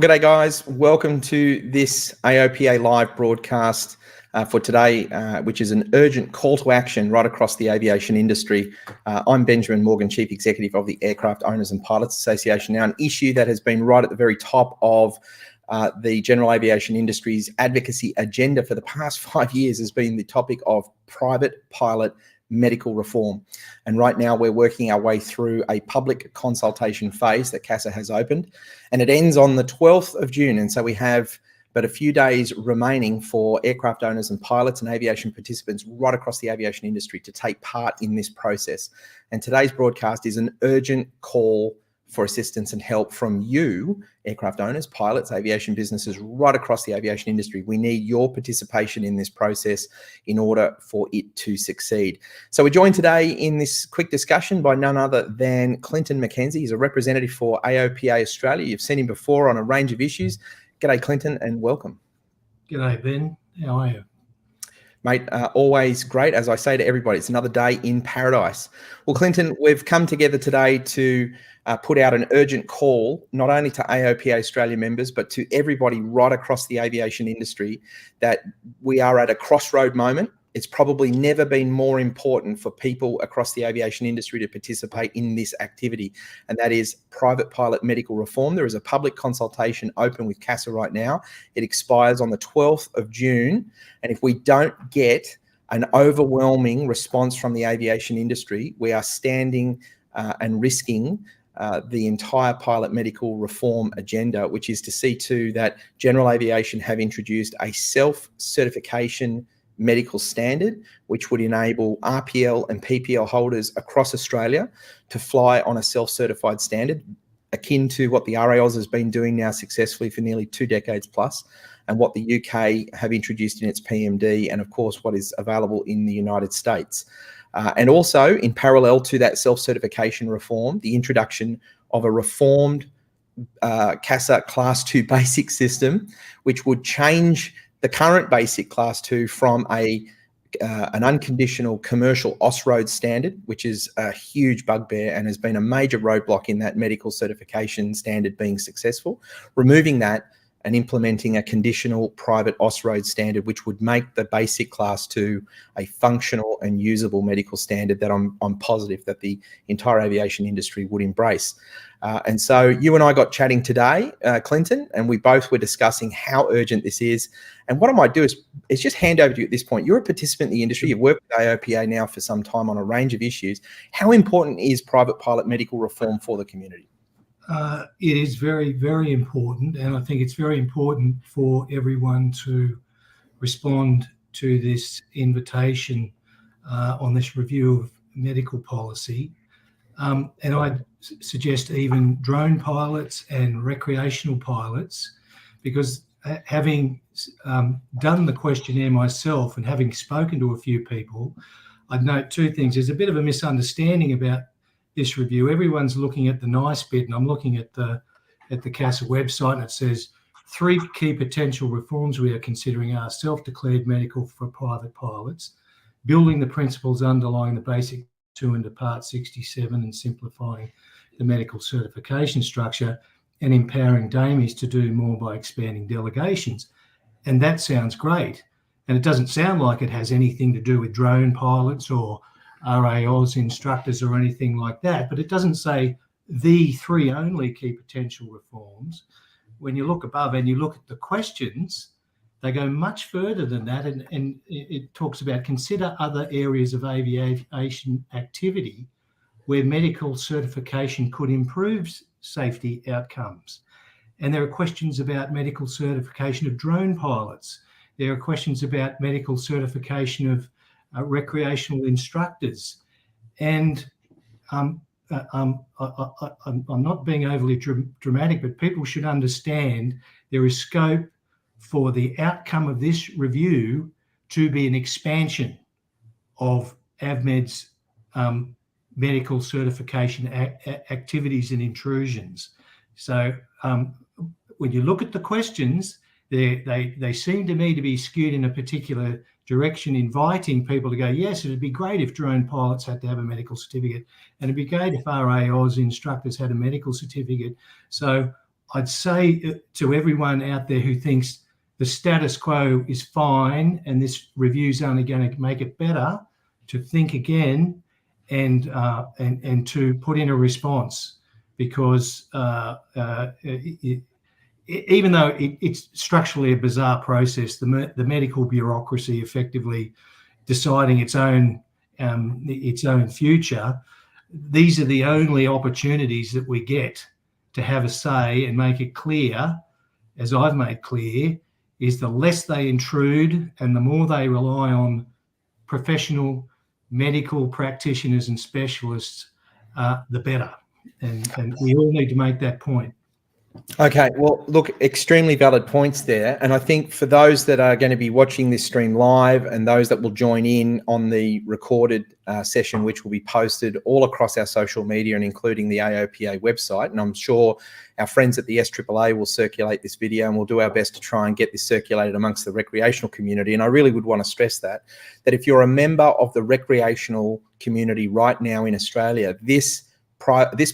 Well, g'day guys. Welcome to this AOPA live broadcast for today, which is an urgent call to action right across the aviation industry. I'm Benjamin Morgan, Chief Executive of the Aircraft Owners and Pilots Association. Now, an issue that has been right at the very top of the general aviation industry's advocacy agenda for the past 5 years has been the topic of private pilot medical reform. And right now we're working our way through a public consultation phase that CASA has opened, and it ends on the 12th of June. And so we have but a few days remaining for aircraft owners and pilots and aviation participants right across the aviation industry to take part in this process. And today's broadcast is an urgent call for assistance and help from you, aircraft owners, pilots, aviation businesses right across the aviation industry. We need your participation in this process in order for it to succeed. So we're joined today in this quick discussion by none other than Clinton McKenzie. He's a representative for AOPA Australia. You've seen him before on a range of issues. G'day, Clinton, and welcome. G'day, Ben. How are you? Mate, always great. As I say to everybody, it's another day in paradise. Well, Clinton, we've come together today to put out an urgent call, not only to AOPA Australia members, but to everybody right across the aviation industry, that we are at a crossroad moment. It's probably never been more important for people across the aviation industry to participate in this activity, and that is private pilot medical reform. There is a public consultation open with CASA right now. It expires on the 12th of June, and if we don't get an overwhelming response from the aviation industry, we are standing and risking the entire pilot medical reform agenda, which is to see to that general aviation have introduced a self-certification medical standard, which would enable RPL and PPL holders across Australia to fly on a self-certified standard, akin to what the RAOs has been doing now successfully for nearly 2 decades plus, and what the UK have introduced in its PMD, and of course what is available in the United States. And also, in parallel to that self-certification reform, the introduction of a reformed CASA Class 2 basic system, which would change the current basic Class 2 from an unconditional commercial OS-road standard, which is a huge bugbear and has been a major roadblock in that medical certification standard being successful, removing that and implementing a conditional private OS-road standard, which would make the basic Class 2 a functional and usable medical standard that I'm positive that the entire aviation industry would embrace. And so you and I got chatting today, Clinton, and we both were discussing how urgent this is. And what I might do is just hand over to you at this point. You're a participant in the industry. You've worked with AOPA now for some time on a range of issues. How important is private pilot medical reform for the community? It is very, very important, and I think it's very important for everyone to respond to this invitation on this review of medical policy. And I'd suggest even drone pilots and recreational pilots, because having done the questionnaire myself and having spoken to a few people, I'd note two things. There's a bit of a misunderstanding about this review. Everyone's looking at the nice bit, and I'm looking at the CASA website, and it says 3 key potential reforms we are considering are self-declared medical for private pilots, building the principles underlying the basic 2 into Part 67 and simplifying the medical certification structure, and empowering DAMIs to do more by expanding delegations. And that sounds great. And it doesn't sound like it has anything to do with drone pilots or RAOs, instructors, or anything like that, but it doesn't say the 3 only key potential reforms. When you look above and you look at the questions, they go much further than that, and it talks about consider other areas of aviation activity where medical certification could improve safety outcomes. And there are questions about medical certification of drone pilots. There are questions about medical certification of recreational instructors. And I'm not being overly dramatic, but people should understand there is scope for the outcome of this review to be an expansion of AVMED's medical certification activities and intrusions. So when you look at the questions, they seem to me to be skewed in a particular direction, inviting people to go, yes, it'd be great if drone pilots had to have a medical certificate, and it'd be great if RAOs instructors had a medical certificate. So I'd say to everyone out there who thinks the status quo is fine and this review's only going to make it better, to think again and to put in a response, because even though it's structurally a bizarre process, the medical bureaucracy effectively deciding its own future, these are the only opportunities that we get to have a say and make it clear, as I've made clear, is the less they intrude and the more they rely on professional medical practitioners and specialists, the better. And we all need to make that point. Okay, well, look, extremely valid points there. And I think for those that are going to be watching this stream live and those that will join in on the recorded session, which will be posted all across our social media and including the AOPA website, and I'm sure our friends at the SAAA will circulate this video, and we'll do our best to try and get this circulated amongst the recreational community. And I really would want to stress that if you're a member of the recreational community right now in Australia, this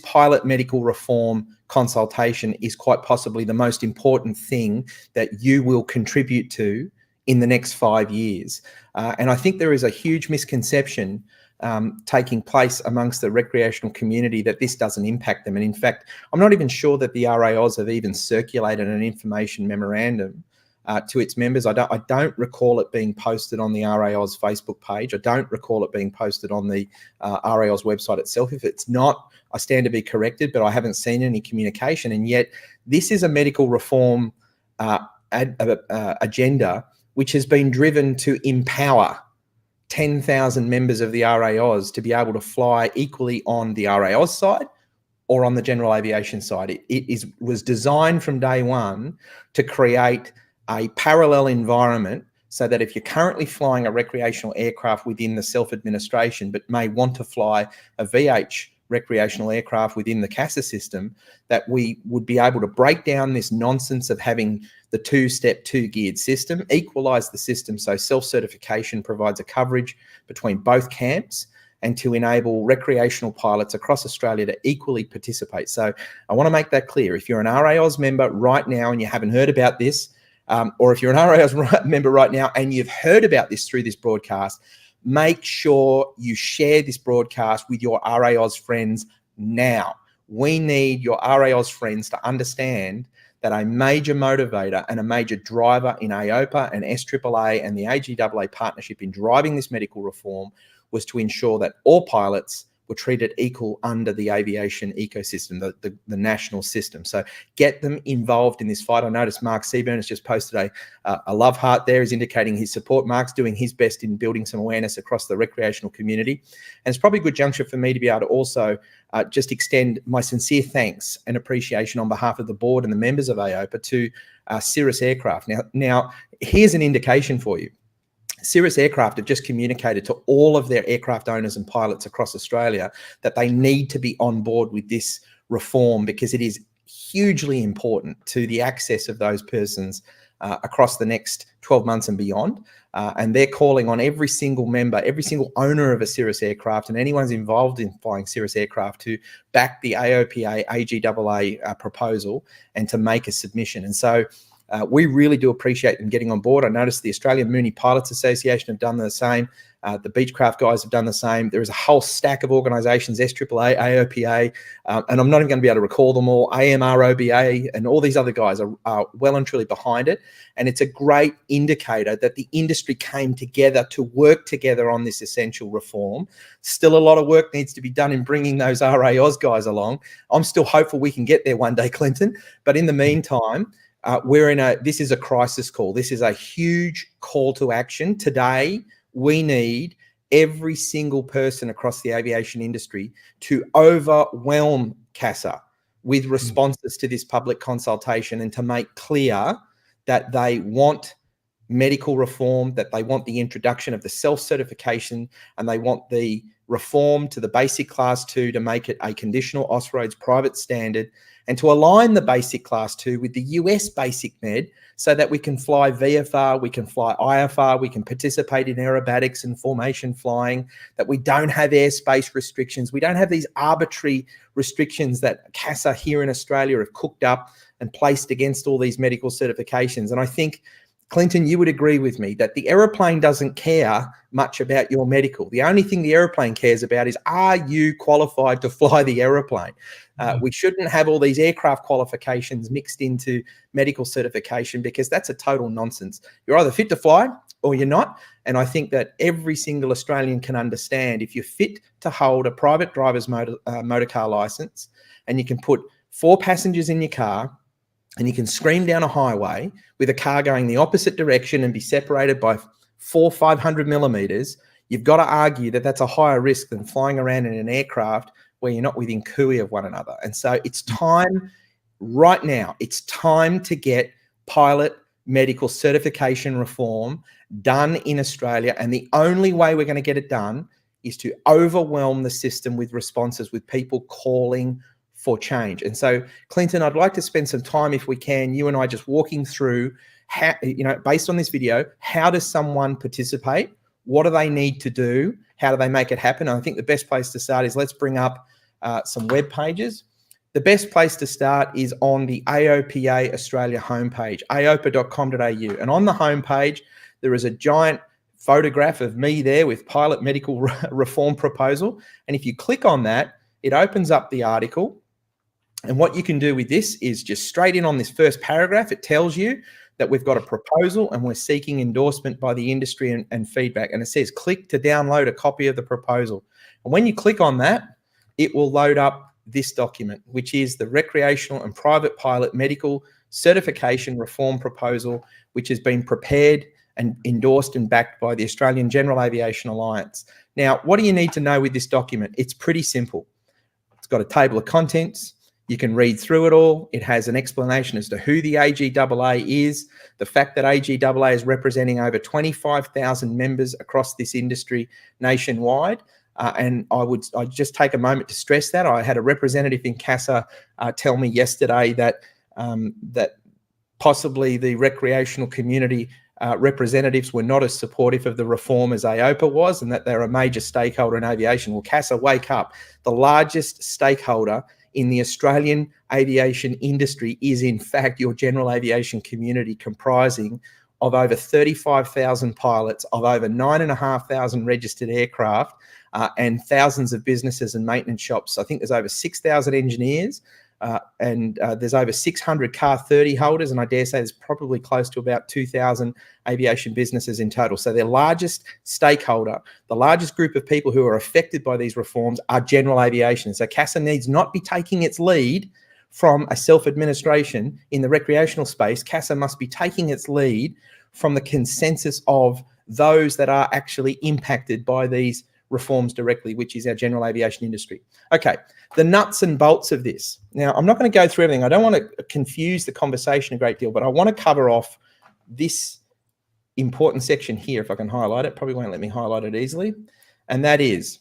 pilot medical reform consultation is quite possibly the most important thing that you will contribute to in the next 5 years. And I think there is a huge misconception taking place amongst the recreational community that this doesn't impact them. And in fact, I'm not even sure that the RAOs have even circulated an information memorandum to its members. I don't recall it being posted on the RAO's Facebook page. I don't recall it being posted on the RAO's website itself. If it's not, I stand to be corrected, but I haven't seen any communication. And yet this is a medical reform agenda which has been driven to empower 10,000 members of the RAOs to be able to fly equally on the RAO's side or on the general aviation side. It was designed from day one to create a parallel environment so that if you're currently flying a recreational aircraft within the self-administration but may want to fly a VH recreational aircraft within the CASA system, that we would be able to break down this nonsense of having the two-step, two-geared system, equalise the system so self-certification provides a coverage between both camps, and to enable recreational pilots across Australia to equally participate. So I want to make that clear. If you're an RAOS member right now and you haven't heard about this, or if you're an RAOS member right now and you've heard about this through this broadcast, make sure you share this broadcast with your RAOS friends now. We need your RAOS friends to understand that a major motivator and a major driver in AOPA and SAAA and the AGAA partnership in driving this medical reform was to ensure that all pilots were treated equal under the aviation ecosystem, the national system. So get them involved in this fight. I noticed Mark Seaburn has just posted a love heart there. He's indicating his support. Mark's doing his best in building some awareness across the recreational community. And it's probably a good juncture for me to be able to also just extend my sincere thanks and appreciation on behalf of the board and the members of AOPA to Cirrus Aircraft. Now, here's an indication for you. Cirrus Aircraft have just communicated to all of their aircraft owners and pilots across Australia that they need to be on board with this reform because it is hugely important to the access of those persons across the next 12 months and beyond. And they're calling on every single member, every single owner of a Cirrus aircraft and anyone who's involved in flying Cirrus aircraft to back the AOPA AGAA proposal and to make a submission. And so we really do appreciate them getting on board. I noticed the Australian Mooney Pilots Association have done the same. The Beechcraft guys have done the same. There is a whole stack of organisations, SAAA, AOPA, and I'm not even going to be able to recall them all, AMROBA, and all these other guys are well and truly behind it. And it's a great indicator that the industry came together to work together on this essential reform. Still a lot of work needs to be done in bringing those RAOS guys along. I'm still hopeful we can get there one day, Clinton. But in the meantime, this is a crisis call. This is a huge call to action. Today, we need every single person across the aviation industry to overwhelm CASA with responses to this public consultation and to make clear that they want medical reform, that they want the introduction of the self-certification, and they want the reform to the basic class 2 to make it a conditional Austroads private standard, and to align the basic class 2 with the US basic med so that we can fly VFR, we can fly IFR, we can participate in aerobatics and formation flying, that we don't have airspace restrictions. We don't have these arbitrary restrictions that CASA here in Australia have cooked up and placed against all these medical certifications. And I think, Clinton, you would agree with me that the aeroplane doesn't care much about your medical. The only thing the aeroplane cares about is, are you qualified to fly the aeroplane? We shouldn't have all these aircraft qualifications mixed into medical certification, because that's a total nonsense. You're either fit to fly or you're not. And I think that every single Australian can understand, if you're fit to hold a private driver's motor car license, and you can put 4 passengers in your car, and you can scream down a highway with a car going the opposite direction and be separated by 500 millimeters, you've got to argue that that's a higher risk than flying around in an aircraft where you're not within cooey of one another. And so it's time right now, it's time to get pilot medical certification reform done in Australia. And the only way we're going to get it done is to overwhelm the system with responses, with people calling for change. And so, Clinton, I'd like to spend some time, if we can, you and I just walking through how, based on this video, how does someone participate? What do they need to do? How do they make it happen? And I think the best place to start is, let's bring up some web pages. The best place to start is on the AOPA Australia homepage, aopa.com.au. And on the homepage, there is a giant photograph of me there with pilot medical reform proposal. And if you click on that, it opens up the article. And what you can do with this is just straight in on this first paragraph, it tells you that we've got a proposal and we're seeking endorsement by the industry and feedback. And it says, click to download a copy of the proposal. And when you click on that, it will load up this document, which is the Recreational and Private Pilot Medical Certification Reform Proposal, which has been prepared and endorsed and backed by the Australian General Aviation Alliance. Now, what do you need to know with this document? It's pretty simple. It's got a table of contents. You can read through it all. It has an explanation as to who the AGAA is, the fact that AGAA is representing over 25,000 members across this industry nationwide. And I'd just take a moment to stress that. I had a representative in CASA tell me yesterday that that possibly the recreational community representatives were not as supportive of the reform as AOPA was, and that they're a major stakeholder in aviation. Well, CASA, wake up. The largest stakeholder in the Australian aviation industry is, in fact, your general aviation community, comprising of over 35,000 pilots, of over 9,500 registered aircraft, and thousands of businesses and maintenance shops. I think there's over 6,000 engineers, and there's over 600 Car 30 holders, and I dare say there's probably close to about 2,000 aviation businesses in total. So their largest stakeholder, the largest group of people who are affected by these reforms, are general aviation. So CASA needs not be taking its lead from a self-administration in the recreational space. CASA must be taking its lead from the consensus of those that are actually impacted by these reforms directly, which is our general aviation industry. Okay, the nuts and bolts of this. Now, I'm not going to go through everything. I don't want to confuse the conversation a great deal, but I want to cover off this important section here, if I can highlight it. Probably won't let me highlight it easily. And that is,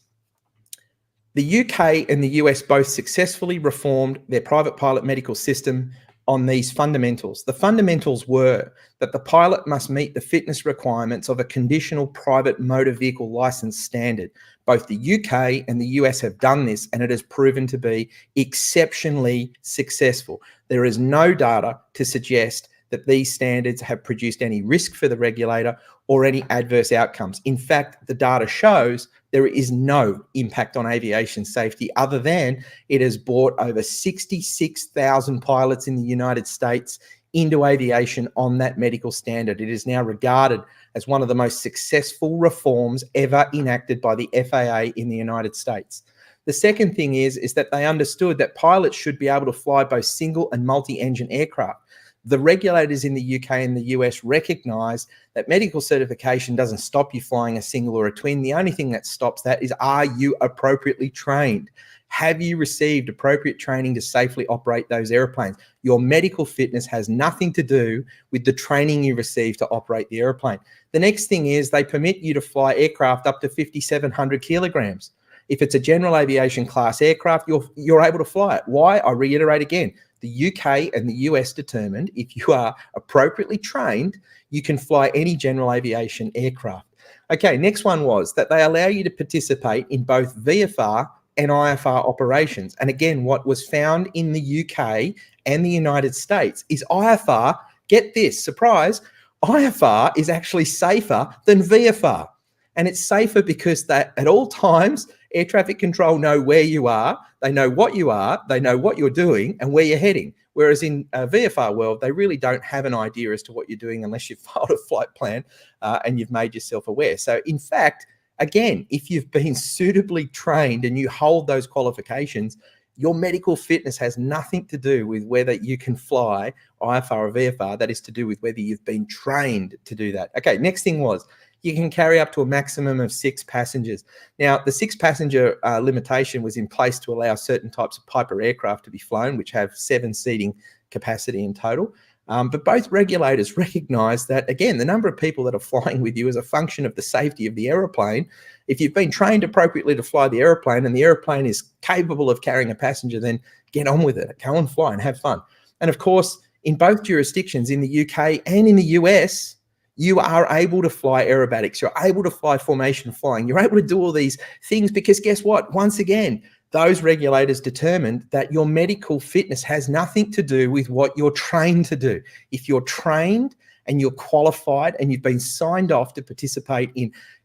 the UK and the US both successfully reformed their private pilot medical system on these fundamentals. The fundamentals were that the pilot must meet the fitness requirements of a conditional private motor vehicle license standard. Both the UK and the US have done this, and it has proven to be exceptionally successful. There is no data to suggest that these standards have produced any risk for the regulator or any adverse outcomes. In fact, the data shows there is no impact on aviation safety, other than it has brought over 66,000 pilots in the United States into aviation on that medical standard. It is now regarded as one of the most successful reforms ever enacted by the FAA in the United States. The second thing is that they understood that pilots should be able to fly both single and multi-engine aircraft. The regulators in the UK and the US recognize that medical certification doesn't stop you flying a single or a twin. The only thing that stops that is, are you appropriately trained? Have you received appropriate training to safely operate those airplanes? Your medical fitness has nothing to do with the training you receive to operate the airplane. The next thing is they permit you to fly aircraft up to 5,700 kilograms. If it's a general aviation class aircraft, you're able to fly it. Why? I reiterate again, the UK and the US determined if you are appropriately trained, you can fly any general aviation aircraft. Okay, next one was that they allow you to participate in both VFR and IFR operations. And again, what was found in the UK and the United States is IFR, get this, surprise, IFR is actually safer than VFR. And it's safer because that at all times, air traffic control know where you are, they know what you are, they know what you're doing and where you're heading. Whereas in VFR world, they really don't have an idea as to what you're doing unless you've filed a flight plan and you've made yourself aware. So in fact, again, if you've been suitably trained and you hold those qualifications, your medical fitness has nothing to do with whether you can fly IFR or VFR. That is to do with whether you've been trained to do that. Okay, next thing was you can carry up to a maximum of 6 passengers. Now, the 6 passenger limitation was in place to allow certain types of Piper aircraft to be flown, which have 7 seating capacity in total. But both regulators recognise that, again, the number of people that are flying with you is a function of the safety of the aeroplane. If you've been trained appropriately to fly the aeroplane and the aeroplane is capable of carrying a passenger, then get on with it. Go and fly and have fun. And of course, in both jurisdictions, in the UK and in the US, you are able to fly aerobatics. You're able to fly formation flying. You're able to do all these things because guess what? Once again, those regulators determined that your medical fitness has nothing to do with what you're trained to do. If you're trained and you're qualified and you've been signed off to participate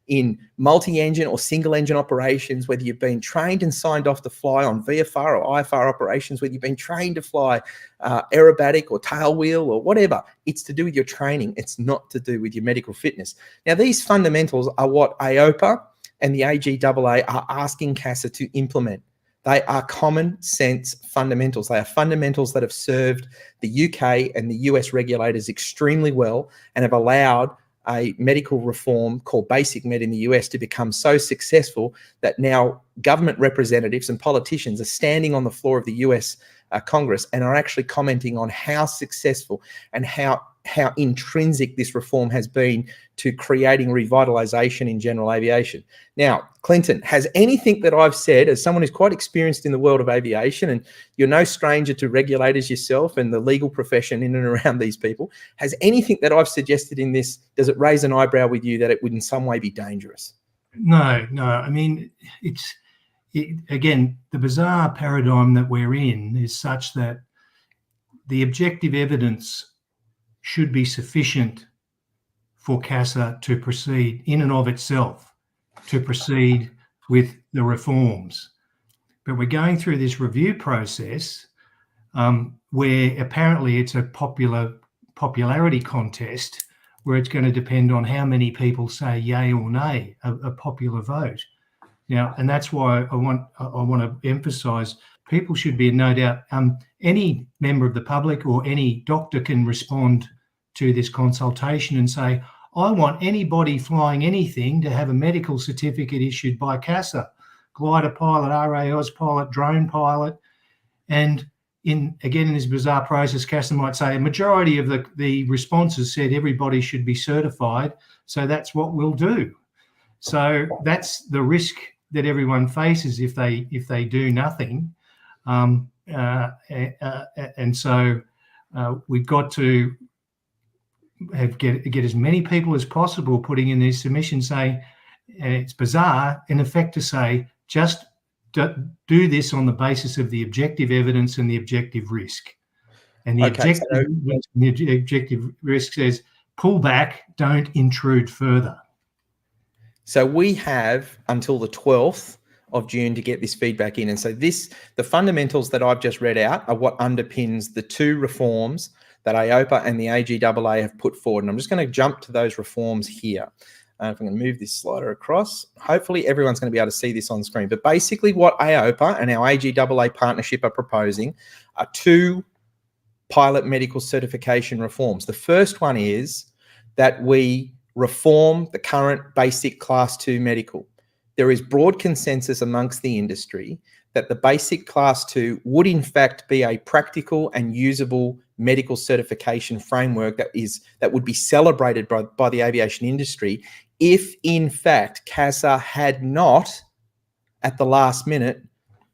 in multi-engine or single-engine operations, whether you've been trained and signed off to fly on VFR or IFR operations, whether you've been trained to fly aerobatic or tailwheel or whatever, it's to do with your training. It's not to do with your medical fitness. Now, these fundamentals are what AOPA and the AGAA are asking CASA to implement. They are common sense fundamentals. They are fundamentals that have served the UK and the US regulators extremely well and have allowed a medical reform called Basic Med in the US to become so successful that now government representatives and politicians are standing on the floor of the US Congress and are actually commenting on how successful and how intrinsic this reform has been to creating revitalisation in general aviation. Now, Clinton, has anything that I've said, as someone who's quite experienced in the world of aviation, and you're no stranger to regulators yourself and the legal profession in and around these people, has anything that I've suggested in this, does it raise an eyebrow with you that it would in some way be dangerous? No. I mean, again, the bizarre paradigm that we're in is such that the objective evidence should be sufficient for CASA to proceed in and of itself, to proceed with the reforms. But we're going through this review process where apparently it's a popularity contest where it's going to depend on how many people say yay or nay, a popular vote. Now, and that's why I want to emphasise people should be in no doubt. Any member of the public or any doctor can respond to this consultation and say, I want anybody flying anything to have a medical certificate issued by CASA, glider pilot, RAOS pilot, drone pilot. And in this bizarre process, CASA might say a majority of the responses said everybody should be certified, so that's what we'll do. So that's the risk that everyone faces if they do nothing. And so we've got to get as many people as possible putting in these submissions saying, and it's bizarre, in effect, to say just do this on the basis of the objective evidence and the objective risk. And the objective risk says pull back, don't intrude further. So we have until the 12th of June to get this feedback in. And so the fundamentals that I've just read out are what underpins the 2 reforms that AOPA and the AGAA have put forward. And I'm just going to jump to those reforms here. If I'm going to move this slider across, hopefully everyone's going to be able to see this on screen. But basically what AOPA and our AGAA partnership are proposing are 2 pilot medical certification reforms. The first one is that we reform the current basic class 2 medical. There is broad consensus amongst the industry that the basic class 2 would in fact be a practical and usable medical certification framework that would be celebrated by the aviation industry if in fact CASA had not at the last minute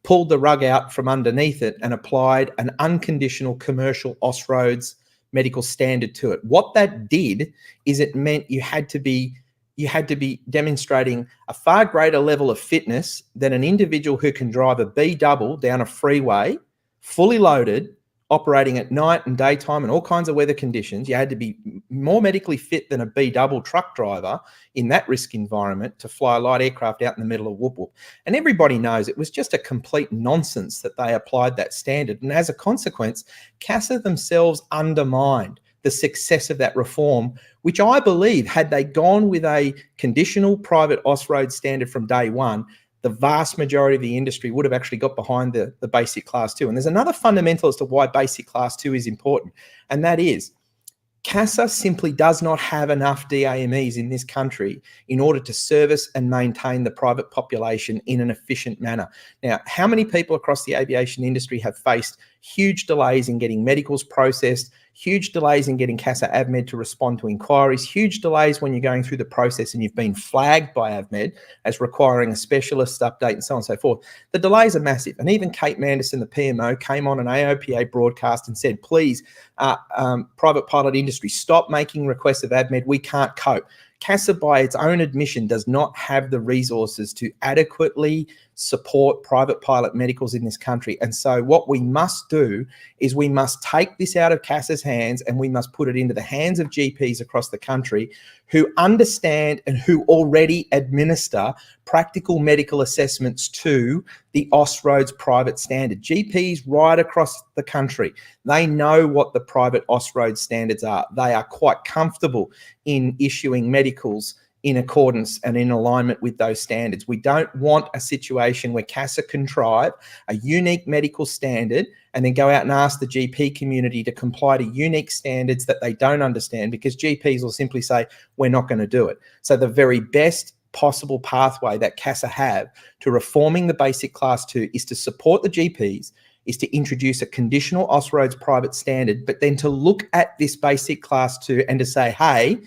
pulled the rug out from underneath it and applied an unconditional commercial Austroads medical standard to it. What that did is it meant you had to be you had to be demonstrating a far greater level of fitness than an individual who can drive a B double down a freeway, fully loaded, operating at night and daytime and all kinds of weather conditions. You had to be more medically fit than a B double truck driver in that risk environment to fly a light aircraft out in the middle of whoop whoop. And everybody knows it was just a complete nonsense that they applied that standard. And as a consequence, CASA themselves undermined the success of that reform, which I believe, had they gone with a conditional private OS-road standard from day one, the vast majority of the industry would have actually got behind the basic class 2. And there's another fundamental as to why basic class 2 is important, and that is CASA simply does not have enough DAMEs in this country in order to service and maintain the private population in an efficient manner. Now, how many people across the aviation industry have faced huge delays in getting medicals processed, huge delays in getting CASA AVMED to respond to inquiries, huge delays when you're going through the process and you've been flagged by AVMED as requiring a specialist update and so on and so forth. The delays are massive. And even Kate Manderson, the PMO, came on an AOPA broadcast and said, please, private pilot industry, stop making requests of AVMED. We can't cope. CASA, by its own admission, does not have the resources to adequately support private pilot medicals in this country. And so what we must do is we must take this out of CASA's hands and we must put it into the hands of GPs across the country who understand and who already administer practical medical assessments to the Austroads private standard. GPs right across the country, they know what the private Austroads standards are. They are quite comfortable in issuing medicals in accordance and in alignment with those standards. We don't want a situation where CASA contrive a unique medical standard and then go out and ask the GP community to comply to unique standards that they don't understand, because GPs will simply say, we're not going to do it. So the very best possible pathway that CASA have to reforming the basic class 2 is to support the GPs, is to introduce a conditional Austroads private standard, but then to look at this basic class 2 and to say, hey,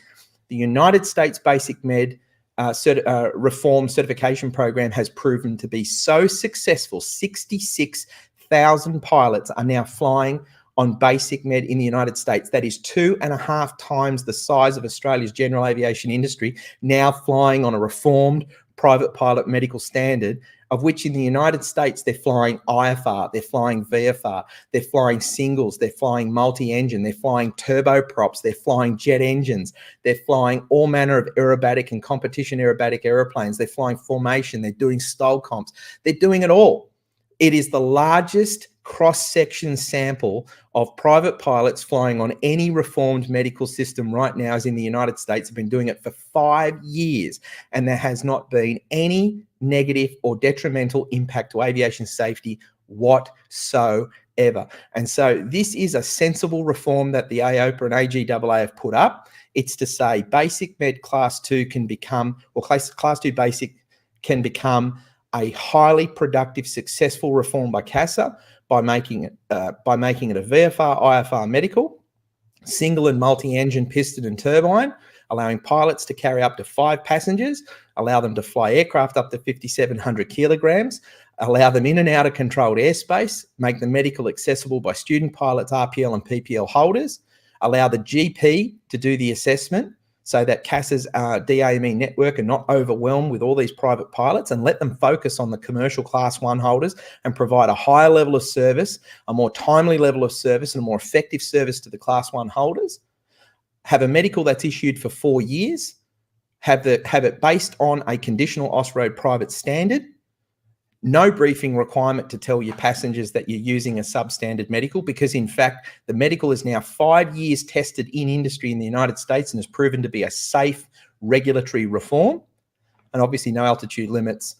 the United States Basic Med Reform Certification Program has proven to be so successful. 66,000 pilots are now flying on basic med in the United States. That is 2.5 times the size of Australia's general aviation industry, now flying on a reformed private pilot medical standard, of which in the United States, they're flying IFR, they're flying VFR, they're flying singles, they're flying multi-engine, they're flying turboprops, they're flying jet engines, they're flying all manner of aerobatic and competition aerobatic aeroplanes, they're flying formation, they're doing style comps, they're doing it all. It is the largest cross-section sample of private pilots flying on any reformed medical system right now is in the United States. Have been doing it for 5 years, and there has not been any negative or detrimental impact to aviation safety whatsoever. And so this is a sensible reform that the AOPA and AGAA have put up. It's to say basic med class 2 can become, or class 2 basic can become a highly productive, successful reform by CASA by making it a VFR, IFR medical, single and multi-engine piston and turbine, allowing pilots to carry up to 5 passengers, allow them to fly aircraft up to 5,700 kilograms, allow them in and out of controlled airspace, make the medical accessible by student pilots, RPL and PPL holders, allow the GP to do the assessment so that CASA's DAME network are not overwhelmed with all these private pilots, and let them focus on the commercial class 1 holders and provide a higher level of service, a more timely level of service, and a more effective service to the class 1 holders. Have a medical that's issued for 4 years, have it based on a conditional Austroad private standard, no briefing requirement to tell your passengers that you're using a substandard medical, because in fact, the medical is now 5 years tested in industry in the United States and has proven to be a safe regulatory reform, and obviously no altitude limits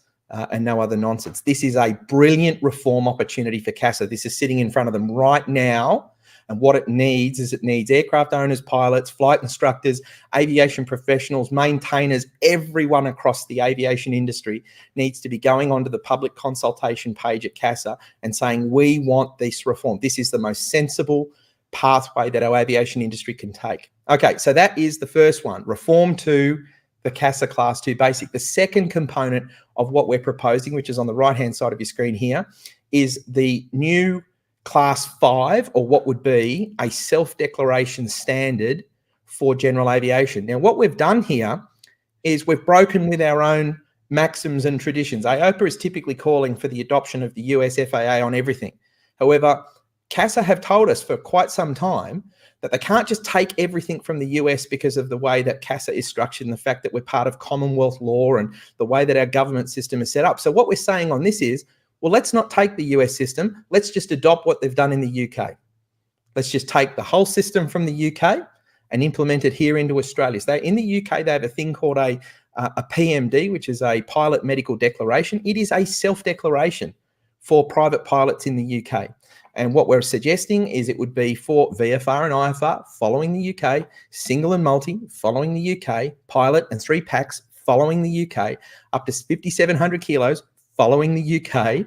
and no other nonsense. This is a brilliant reform opportunity for CASA. This is sitting in front of them right now. And what it needs is it needs aircraft owners, pilots, flight instructors, aviation professionals, maintainers, everyone across the aviation industry needs to be going onto the public consultation page at CASA and saying, we want this reform. This is the most sensible pathway that our aviation industry can take. Okay, so that is the first one, reform to the CASA Class 2 Basic. The second component of what we're proposing, which is on the right-hand side of your screen here, is the new Class 5, or what would be a self-declaration standard for general aviation. Now, what we've done here, is we've broken with our own maxims and traditions. AOPA is typically calling for the adoption of the US FAA on everything. However, CASA have told us for quite some time that they can't just take everything from the US because of the way that CASA is structured and the fact that we're part of Commonwealth law and the way that our government system is set up. So what we're saying on this is, well, let's not take the US system. Let's just adopt what they've done in the UK. Let's just take the whole system from the UK and implement it here into Australia. So in the UK, they have a thing called a PMD, which is a pilot medical declaration. It is a self-declaration for private pilots in the UK. And what we're suggesting is it would be for VFR and IFR following the UK, single and multi following the UK, pilot and 3 packs following the UK, up to 5,700 kilos following the UK,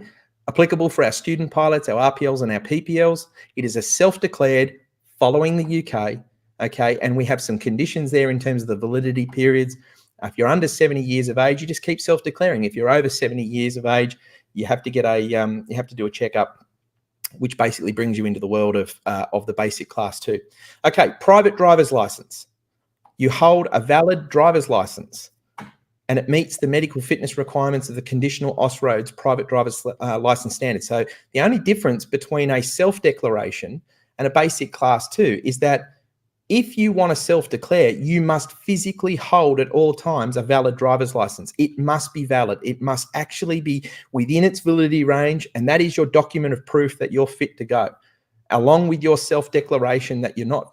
applicable for our student pilots, our RPLs and our PPLs. It is a self-declared following the UK, okay? And we have some conditions there in terms of the validity periods. If you're under 70 years of age, you just keep self-declaring. If you're over 70 years of age, you have to get a you have to do a checkup, which basically brings you into the world of the basic class 2. Okay, private driver's license. You hold a valid driver's license and it meets the medical fitness requirements of the conditional Austroads private driver's license standard. So the only difference between a self-declaration and a basic class 2 is that if you want to self-declare, you must physically hold at all times a valid driver's license. It must be valid. It must actually be within its validity range, and that is your document of proof that you're fit to go, along with your self-declaration that you're not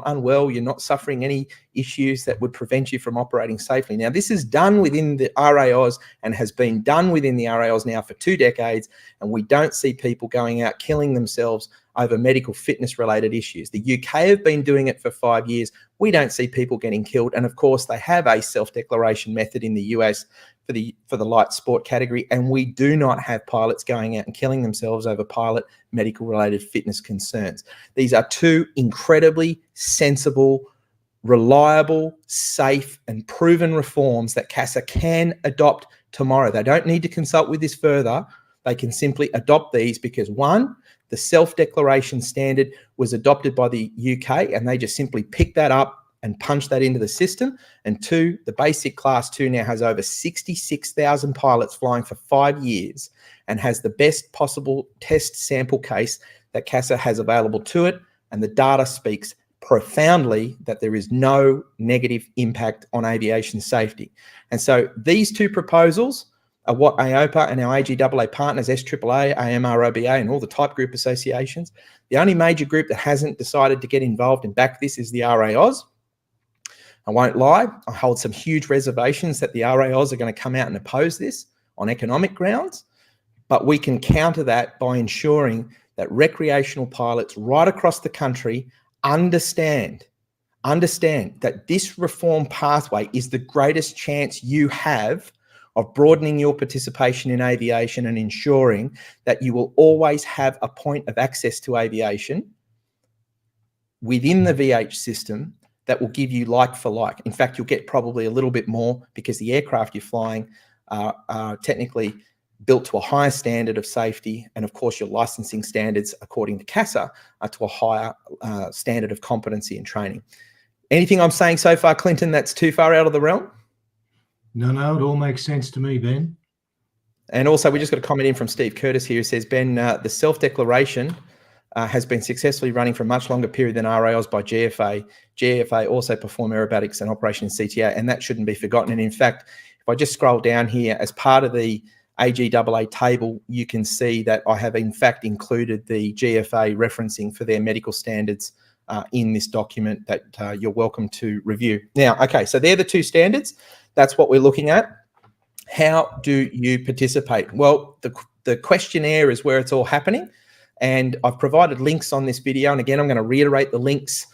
unwell, you're not suffering any issues that would prevent you from operating safely. Now, this is done within the RAOs and has been done within the RAOs now for 2 decades, and we don't see people going out killing themselves over medical fitness related issues. The UK have been doing it for 5 years. We don't see people getting killed. And of course, they have a self-declaration method in the US for the light sport category. And we do not have pilots going out and killing themselves over pilot medical related fitness concerns. These are 2 incredibly sensible, reliable, safe, and proven reforms that CASA can adopt tomorrow. They don't need to consult with this further. They can simply adopt these because, 1, the self-declaration standard was adopted by the UK and they just simply picked that up and punched that into the system. And 2, the basic class 2 now has over 66,000 pilots flying for 5 years and has the best possible test sample case that CASA has available to it. And the data speaks profoundly that there is no negative impact on aviation safety. And so these 2 proposals are what AOPA and our AGAA partners, SAAA, AMROBA, and all the type group associations. The only major group that hasn't decided to get involved and back this is the RAOs. I won't lie, I hold some huge reservations that the RAOs are going to come out and oppose this on economic grounds, but we can counter that by ensuring that recreational pilots right across the country understand that this reform pathway is the greatest chance you have of broadening your participation in aviation and ensuring that you will always have a point of access to aviation within the VH system that will give you like for like. In fact, you'll get probably a little bit more because the aircraft you're flying are technically built to a higher standard of safety. And of course, your licensing standards, according to CASA, are to a higher standard of competency and training. Anything I'm saying so far, Clinton, that's too far out of the realm? No, it all makes sense to me, Ben. And also, we just got a comment in from Steve Curtis here who says, Ben, the self-declaration has been successfully running for a much longer period than RAOs by GFA. GFA also perform aerobatics and operation in CTA, and that shouldn't be forgotten. And in fact, if I just scroll down here, as part of the AGAA table, you can see that I have in fact included the GFA referencing for their medical standards in this document that you're welcome to review. Now, okay, so they're the 2 standards. That's what we're looking at. How do you participate? Well, the questionnaire is where it's all happening. And I've provided links on this video. And again, I'm going to reiterate the links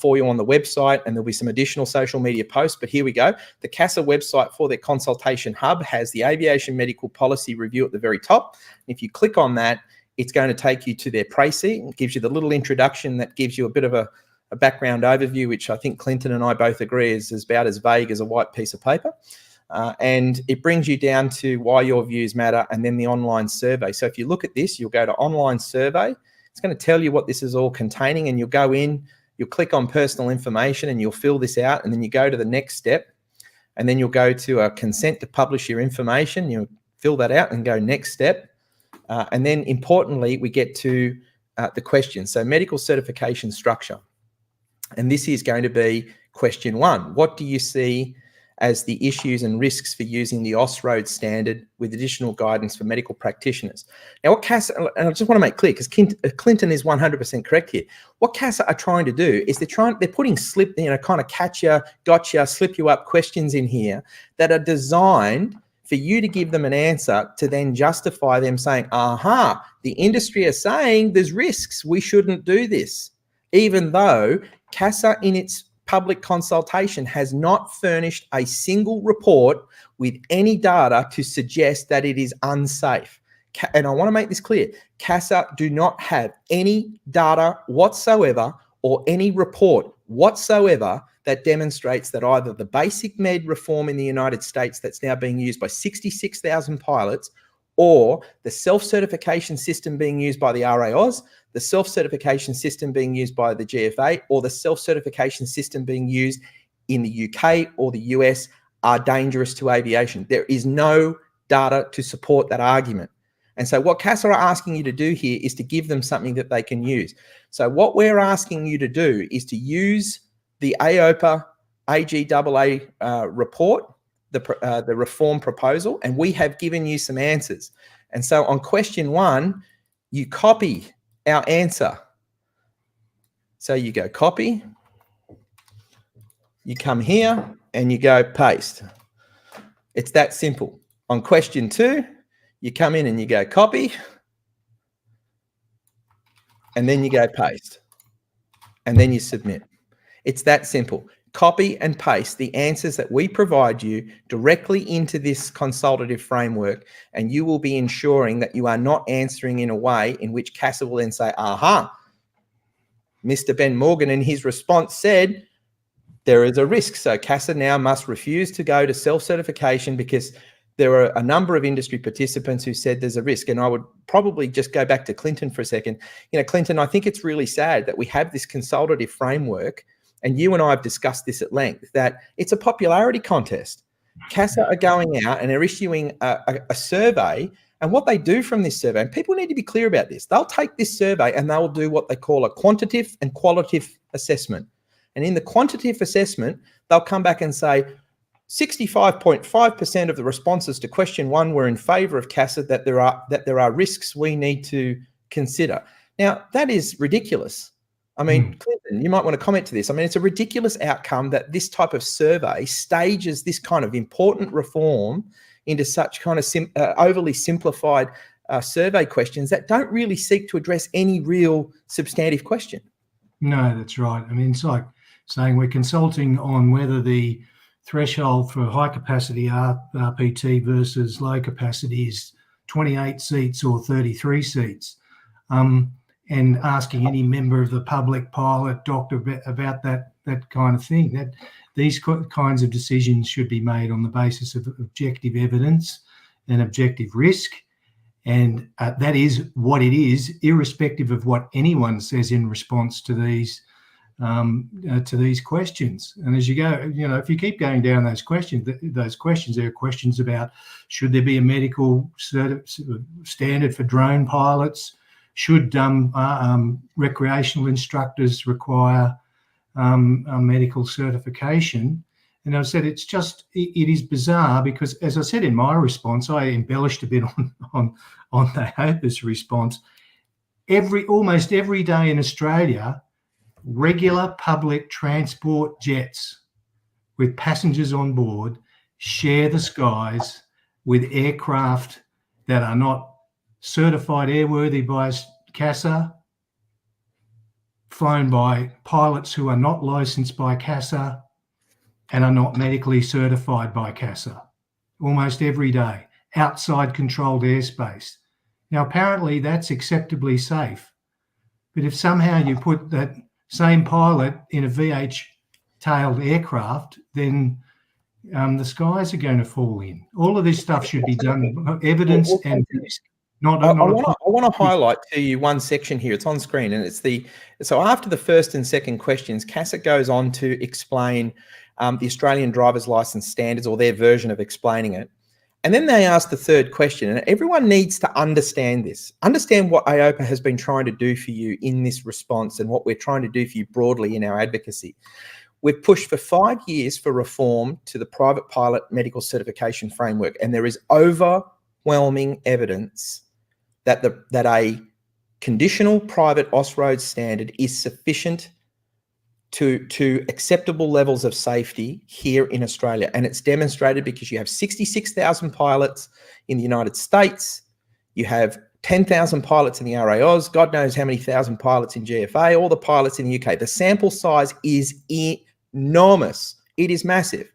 for you on the website, and there'll be some additional social media posts. But here we go. The CASA website for their consultation hub has the aviation medical policy review at the very top. If you click on that, it's going to take you to their précis. It gives you the little introduction that gives you a bit of a background overview, which I think Clinton and I both agree is about as vague as a white piece of paper. And it brings you down to why your views matter, and then the online survey. So if you look at this, you'll go to online survey. It's going to tell you what this is all containing, and you'll go in, you'll click on personal information and you'll fill this out, and then you go to the next step. and then you'll go to a consent to publish your information. You'll fill that out and go next step. And then importantly, we get to the questions. So medical certification structure. And this is going to be question 1. What do you see as the issues and risks for using the AUSROAD standard with additional guidance for medical practitioners? Now, what CASA, and I just want to make clear, because Clinton is 100% correct here. What CASA are trying to do is they're putting kind of catch-ya, gotcha, slip you up questions in here that are designed for you to give them an answer to then justify them saying, aha, the industry is saying there's risks, we shouldn't do this, even though CASA in its public consultation has not furnished a single report with any data to suggest that it is unsafe. And I want to make this clear, CASA do not have any data whatsoever or any report whatsoever that demonstrates that either the basic med reform in the United States that's now being used by 66,000 pilots, or the self-certification system being used by the RAOs, the self-certification system being used by the GFA, or the self-certification system being used in the UK or the US are dangerous to aviation. There is no data to support that argument. And so what CASA are asking you to do here is to give them something that they can use. So what we're asking you to do is to use the AOPA AGAA report, the reform proposal, and we have given you some answers. And so on question 1, you copy our answer. So you go copy, you come here and you go paste. It's that simple. On question 2, you come in and you go copy, and then you go paste, and then you submit. It's that simple. Copy and paste the answers that we provide you directly into this consultative framework, and you will be ensuring that you are not answering in a way in which CASA will then say, aha, Mr. Ben Morgan in his response said there is a risk. So CASA now must refuse to go to self-certification because there are a number of industry participants who said there's a risk. And I would probably just go back to Clinton for a second. You know, Clinton, I think it's really sad that we have this consultative framework, and you and I have discussed this at length, that it's a popularity contest. CASA are going out and they're issuing a survey, and what they do from this survey, and people need to be clear about this, they'll take this survey and they'll do what they call a quantitative and qualitative assessment. And in the quantitative assessment, they'll come back and say 65.5% of the responses to question 1 were in favour of CASA, that there are risks we need to consider. Now, that is ridiculous. I mean, Clinton, you might want to comment to this. I mean, it's a ridiculous outcome that this type of survey stages this kind of important reform into such kind of overly simplified survey questions that don't really seek to address any real substantive question. No, that's right. I mean, it's like saying we're consulting on whether the threshold for high capacity RPT versus low capacity is 28 seats or 33 seats. And asking any member of the public, pilot, doctor about that kind of thing. That these kinds of decisions should be made on the basis of objective evidence and objective risk, and that is what it is, irrespective of what anyone says in response to these questions. And as you go, you know, if you keep going down those questions, there are questions about should there be a medical standard for drone pilots. Should recreational instructors require medical certification? And I said it is bizarre because, as I said in my response, I embellished a bit on the AOPA's response. Almost every day in Australia, regular public transport jets with passengers on board share the skies with aircraft that are not certified airworthy by CASA, flown by pilots who are not licensed by CASA and are not medically certified by CASA, almost every day, outside controlled airspace. Now, apparently that's acceptably safe, but if somehow you put that same pilot in a VH-tailed aircraft, then the skies are going to fall in. All of this stuff should be done, evidence and risk. I want to highlight to you one section here. It's on screen, and it's so after the first and second questions, CASA goes on to explain the Australian driver's license standards, or their version of explaining it. And then they asked the third question, and everyone needs to understand this. Understand what AOPA has been trying to do for you in this response and what we're trying to do for you broadly in our advocacy. We've pushed for 5 years for reform to the private pilot medical certification framework, and there is overwhelming evidence that a conditional private OSRoad standard is sufficient to acceptable levels of safety here in Australia. And it's demonstrated because you have 66,000 pilots in the United States, you have 10,000 pilots in the RAOs, God knows how many thousand pilots in GFA, all the pilots in the UK. The sample size is enormous. It is massive.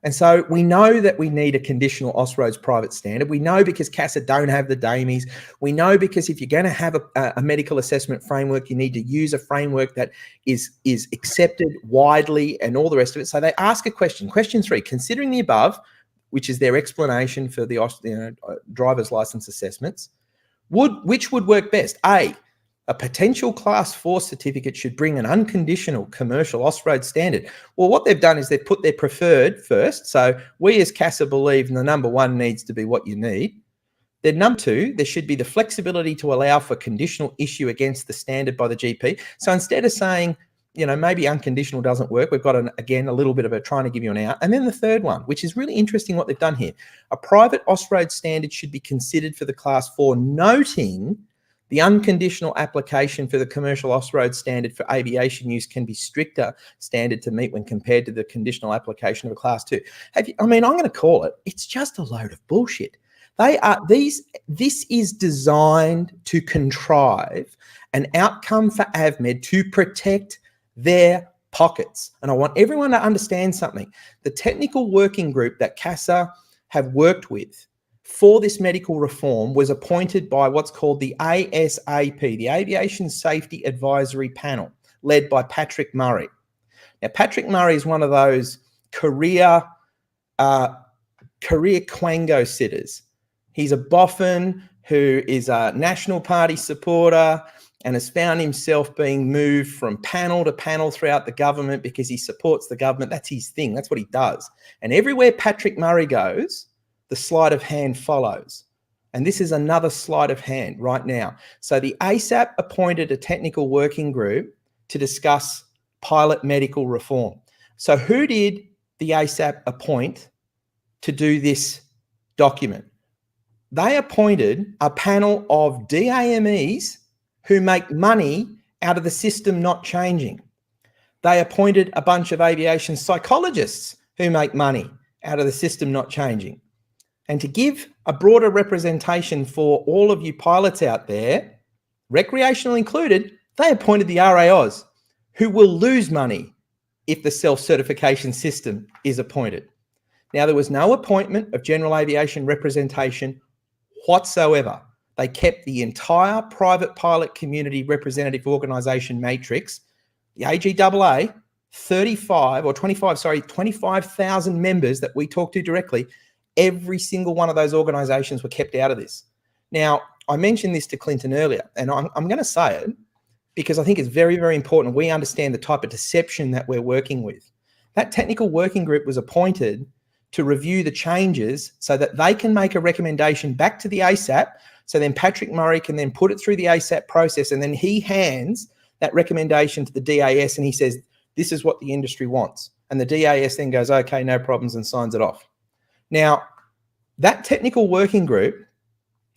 And so we know that we need a conditional OSRoads private standard. We know because CASA don't have the DAMEs. We know because if you're going to have a medical assessment framework, you need to use a framework that is accepted widely and all the rest of it. So they ask a question. Question 3, considering the above, which is their explanation for the driver's license assessments, which would work best? A potential class 4 certificate should bring an unconditional commercial OSRoad standard. Well, what they've done is they've put their preferred first. So we as CASA believe the number 1 needs to be what you need. Then number 2, there should be the flexibility to allow for conditional issue against the standard by the GP. So instead of saying, maybe unconditional doesn't work, we've got, again, a little bit of trying to give you an out. And then the third one, which is really interesting what they've done here. A private OSRoad standard should be considered for the class 4, noting the unconditional application for the commercial OSRoad standard for aviation use can be stricter standard to meet when compared to the conditional application of a class 2. I'm going to call it, it's just a load of bullshit. This is designed to contrive an outcome for AVMed to protect their pockets. And I want everyone to understand something. The technical working group that CASA have worked with for this medical reform was appointed by what's called the ASAP, the Aviation Safety Advisory Panel, led by Patrick Murray. Now, Patrick Murray is one of those career quango sitters. He's a boffin who is a National Party supporter and has found himself being moved from panel to panel throughout the government because he supports the government. That's his thing. That's what he does. And everywhere Patrick Murray goes, the sleight of hand follows. And this is another sleight of hand right now. So the ASAP appointed a technical working group to discuss pilot medical reform. So who did the ASAP appoint to do this document? They appointed a panel of DAMEs who make money out of the system not changing. They appointed a bunch of aviation psychologists who make money out of the system not changing. And to give a broader representation for all of you pilots out there, recreational included, they appointed the RAOs, who will lose money if the self-certification system is appointed. Now, there was no appointment of general aviation representation whatsoever. They kept the entire private pilot community representative organisation matrix, the AGAA, 25,000 members that we talked to directly. Every single one of those organisations were kept out of this. Now, I mentioned this to Clinton earlier, and I'm going to say it because I think it's very, very important we understand the type of deception that we're working with. That technical working group was appointed to review the changes so that they can make a recommendation back to the ASAP, so then Patrick Murray can then put it through the ASAP process, and then he hands that recommendation to the DAS and he says, this is what the industry wants. And the DAS then goes, okay, no problems, and signs it off. Now, that technical working group,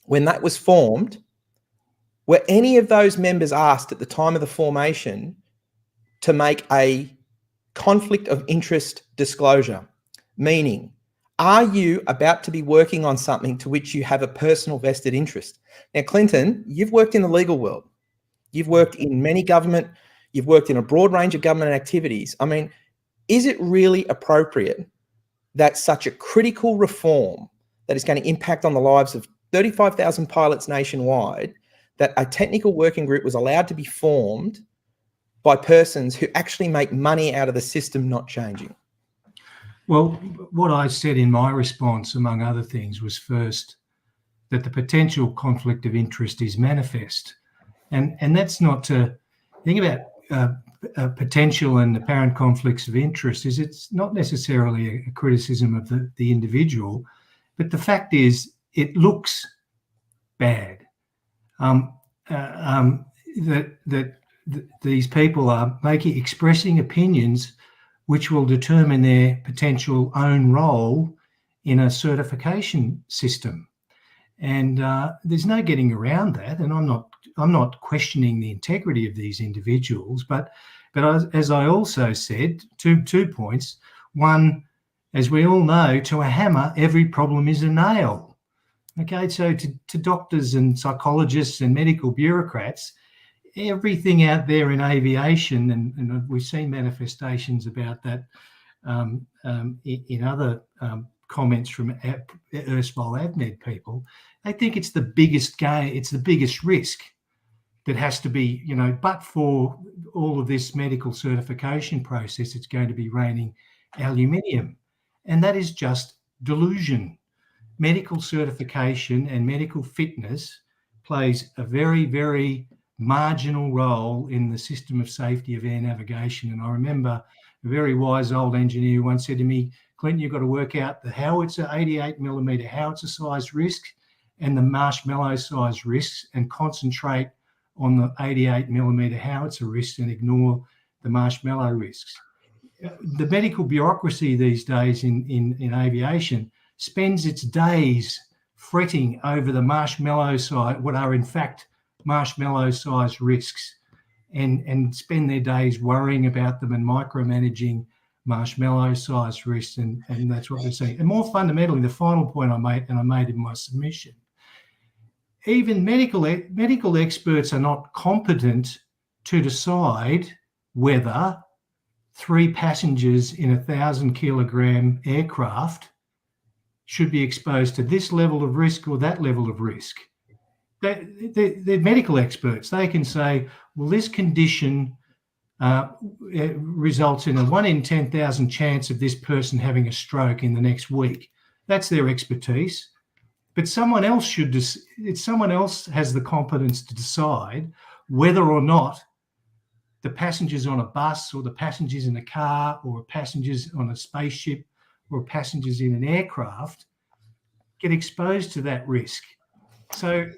when that was formed, were any of those members asked at the time of the formation to make a conflict of interest disclosure? Meaning, are you about to be working on something to which you have a personal vested interest? Now, Clinton, you've worked in the legal world. You've worked in many government, you've worked in a broad range of government activities. I mean, is it really appropriate that such a critical reform that is going to impact on the lives of 35,000 pilots nationwide, that a technical working group was allowed to be formed by persons who actually make money out of the system not changing? Well, what I said in my response, among other things, was first that the potential conflict of interest is manifest. And that's not to think about potential and apparent conflicts of interest is it's not necessarily a criticism of the individual, but the fact is it looks bad. These people are expressing opinions which will determine their potential own role in a certification system. And there's no getting around that. And I'm not questioning the integrity of these individuals, but as I also said, two points. One, as we all know, to a hammer, every problem is a nail. Okay, so to doctors and psychologists and medical bureaucrats, everything out there in aviation, and we've seen manifestations about that in other comments from erstwhile AVMed people, they think it's the biggest gain, it's the biggest risk that has to be, but for all of this medical certification process, it's going to be raining aluminium. And that is just delusion. Medical certification and medical fitness plays a very, very marginal role in the system of safety of air navigation. And I remember a very wise old engineer once said to me, Clinton, you've got to work out the howitzer 88 millimetre howitzer size risk and the marshmallow size risks and concentrate on the 88 millimetre howitzer risks and ignore the marshmallow risks. The medical bureaucracy these days in aviation spends its days fretting over the marshmallow size, what are in fact marshmallow size risks, and spend their days worrying about them and micromanaging marshmallow size risks, and that's what we're seeing. And more fundamentally, the final point I made in my submission, even medical experts are not competent to decide whether 3 passengers in a 1,000 kilogram aircraft should be exposed to this level of risk or that level of risk. They're medical experts. They can say, well, this condition results in a 1 in 10,000 chance of this person having a stroke in the next week. That's their expertise. But someone else has the competence to decide whether or not the passengers on a bus or the passengers in a car or passengers on a spaceship or passengers in an aircraft get exposed to that risk. So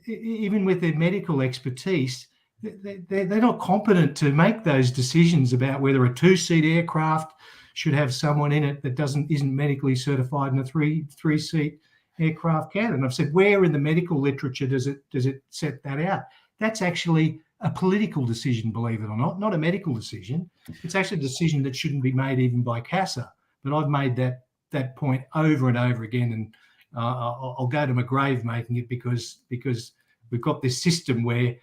even with their medical expertise, they're not competent to make those decisions about whether a 2-seat aircraft should have someone in it that isn't medically certified and a three-seat aircraft can. And I've said, where in the medical literature does it set that out? That's actually a political decision, believe it or not a medical decision. It's actually a decision that shouldn't be made even by CASA. But I've made that point over and over again, and I'll go to my grave making it because we've got this system where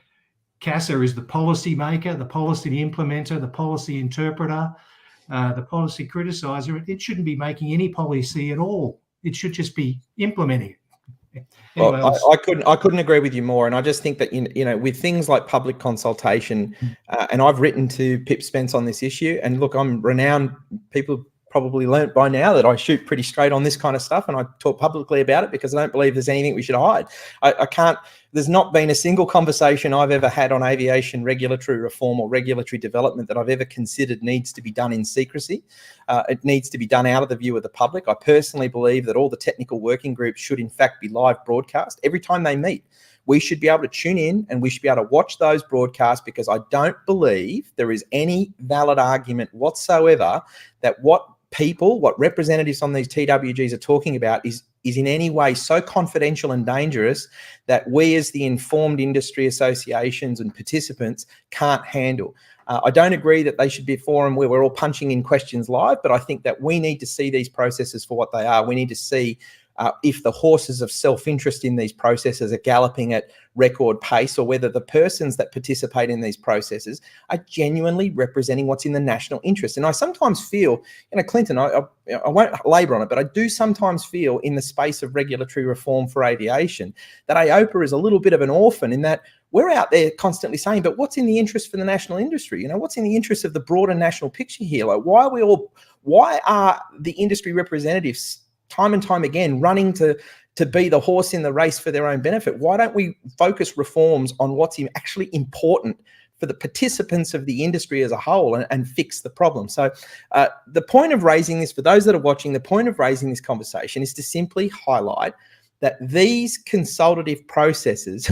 CASA is the policy maker, the policy implementer, the policy interpreter, the policy criticizer. It shouldn't be making any policy at all. It should just be implementing it. Well, I couldn't agree with you more, and I just think that with things like public consultation, and I've written to Pip Spence on this issue, and look, I'm renowned. People probably learnt by now that I shoot pretty straight on this kind of stuff, and I talk publicly about it because I don't believe there's anything we should hide. I can't. There's not been a single conversation I've ever had on aviation regulatory reform or regulatory development that I've ever considered needs to be done in secrecy. It needs to be done out of the view of the public. I personally believe that all the technical working groups should in fact be live broadcast every time they meet. We should be able to tune in and we should be able to watch those broadcasts, because I don't believe there is any valid argument whatsoever that what representatives on these TWGs are talking about is in any way so confidential and dangerous that we as the informed industry associations and participants can't handle. I don't agree that they should be a forum where we're all punching in questions live, but I think that we need to see these processes for what they are. We need to see if the horses of self-interest in these processes are galloping at record pace, or whether the persons that participate in these processes are genuinely representing what's in the national interest. And I sometimes feel, Clinton, I won't labour on it, but I do sometimes feel in the space of regulatory reform for aviation that AOPA is a little bit of an orphan, in that we're out there constantly saying, but what's in the interest for the national industry? What's in the interest of the broader national picture here? Like, why are the industry representatives time and time again running to be the horse in the race for their own benefit? Why don't we focus reforms on what's actually important for the participants of the industry as a whole and fix the problem. So the point of raising this, for those that are watching, the point of raising this conversation is to simply highlight that these consultative processes,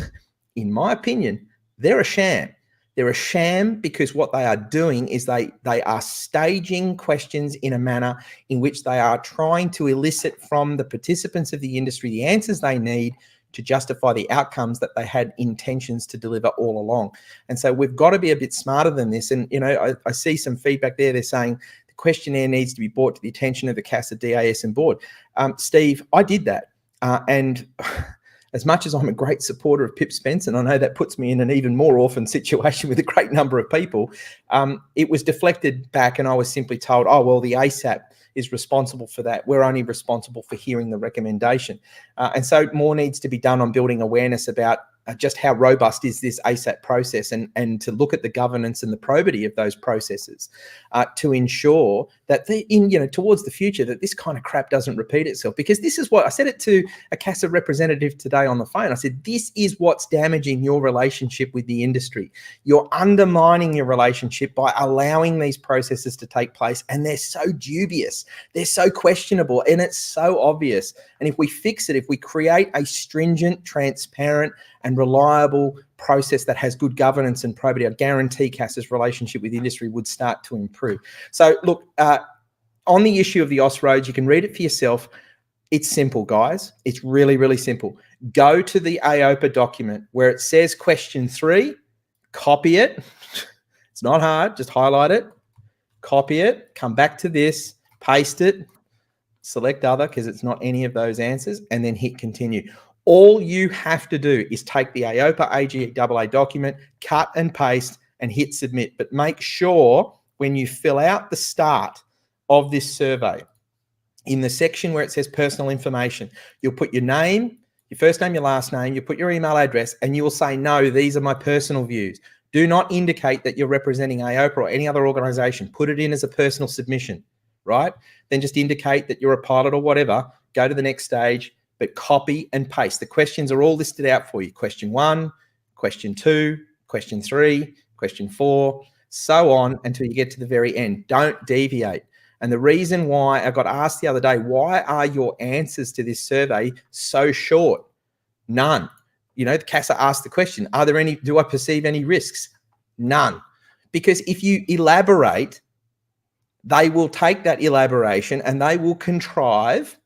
in my opinion, they're a sham. They're a sham because what they are doing is they are staging questions in a manner in which they are trying to elicit from the participants of the industry the answers they need to justify the outcomes that they had intentions to deliver all along. And so we've got to be a bit smarter than this. And, you know, I see some feedback there. They're saying the questionnaire needs to be brought to the attention of the CASA, DAS and board. Steve, I did that. And as much as I'm a great supporter of Pip Spence, and I know that puts me in an even more orphan situation with a great number of people, it was deflected back and I was simply told, oh, well, the ASAP is responsible for that. We're only responsible for hearing the recommendation. And so more needs to be done on building awareness about just how robust is this ASAP process, and to look at the governance and the probity of those processes to ensure that towards the future, that this kind of crap doesn't repeat itself. Because this is what I said it to a CASA representative today on the phone. I said, this is what's damaging your relationship with the industry. You're undermining your relationship by allowing these processes to take place, and they're so dubious, they're so questionable, and it's so obvious. And if we fix it, if we create a stringent, transparent and reliable process that has good governance and probity, I guarantee CASA's relationship with industry would start to improve. So look, on the issue of the OS roads, you can read it for yourself. It's simple, guys. It's really, really simple. Go to the AOPA document where it says question 3, copy it. It's not hard, just highlight it, copy it, come back to this, paste it, select other because it's not any of those answers, and then hit continue. All you have to do is take the AOPA AGAA document, cut and paste, and hit submit. But make sure when you fill out the start of this survey, in the section where it says personal information, you'll put your name, your first name, your last name, you put your email address, and you will say, no, these are my personal views. Do not indicate that you're representing AOPA or any other organization. Put it in as a personal submission, right? Then just indicate that you're a pilot or whatever. Go to the next stage, but copy and paste. The questions are all listed out for you. Question 1, question 2, question 3, question 4, so on until you get to the very end. Don't deviate. And the reason why I got asked the other day, why are your answers to this survey so short? None. You know, the CASA asked the question, do I perceive any risks? None. Because if you elaborate, they will take that elaboration and they will contrive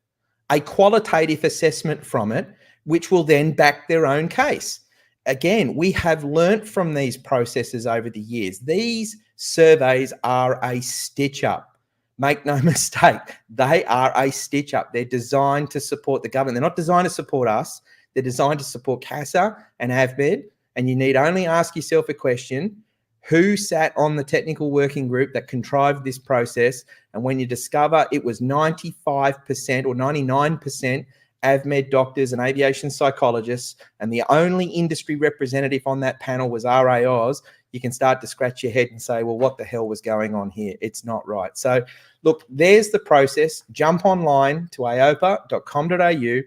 a qualitative assessment from it, which will then back their own case. Again, we have learnt from these processes over the years. These surveys are a stitch up. Make no mistake, they are a stitch up. They're designed to support the government. They're not designed to support us. They're designed to support CASA and AVMed. And you need only ask yourself a question: who sat on the technical working group that contrived this process? And when you discover it was 95% or 99% AVMed doctors and aviation psychologists, and the only industry representative on that panel was RAOs, you can start to scratch your head and say, well, what the hell was going on here? It's not right. So look, there's the process. Jump online to aopa.com.au.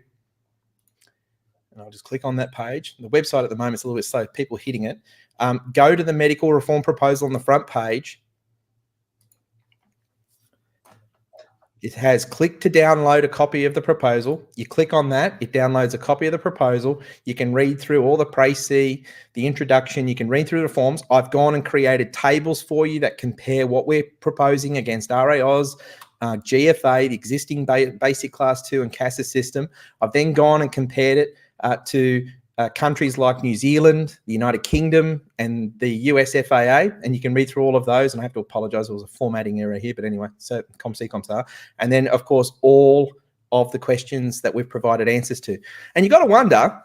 And I'll just click on that page. The website at the moment is a little bit slow, people hitting it. Go to the medical reform proposal on the front page. It has click to download a copy of the proposal. You click on that, it downloads a copy of the proposal. You can read through all the précis, the introduction, you can read through the forms. I've gone and created tables for you that compare what we're proposing against RAOs, GFA, the existing basic class 2 and CASA system. I've then gone and compared it to countries like New Zealand, the United Kingdom, and the US FAA, and you can read through all of those. And I have to apologize, there was a formatting error here, but anyway, so ComC. And then, of course, all of the questions that we've provided answers to. And you got to wonder,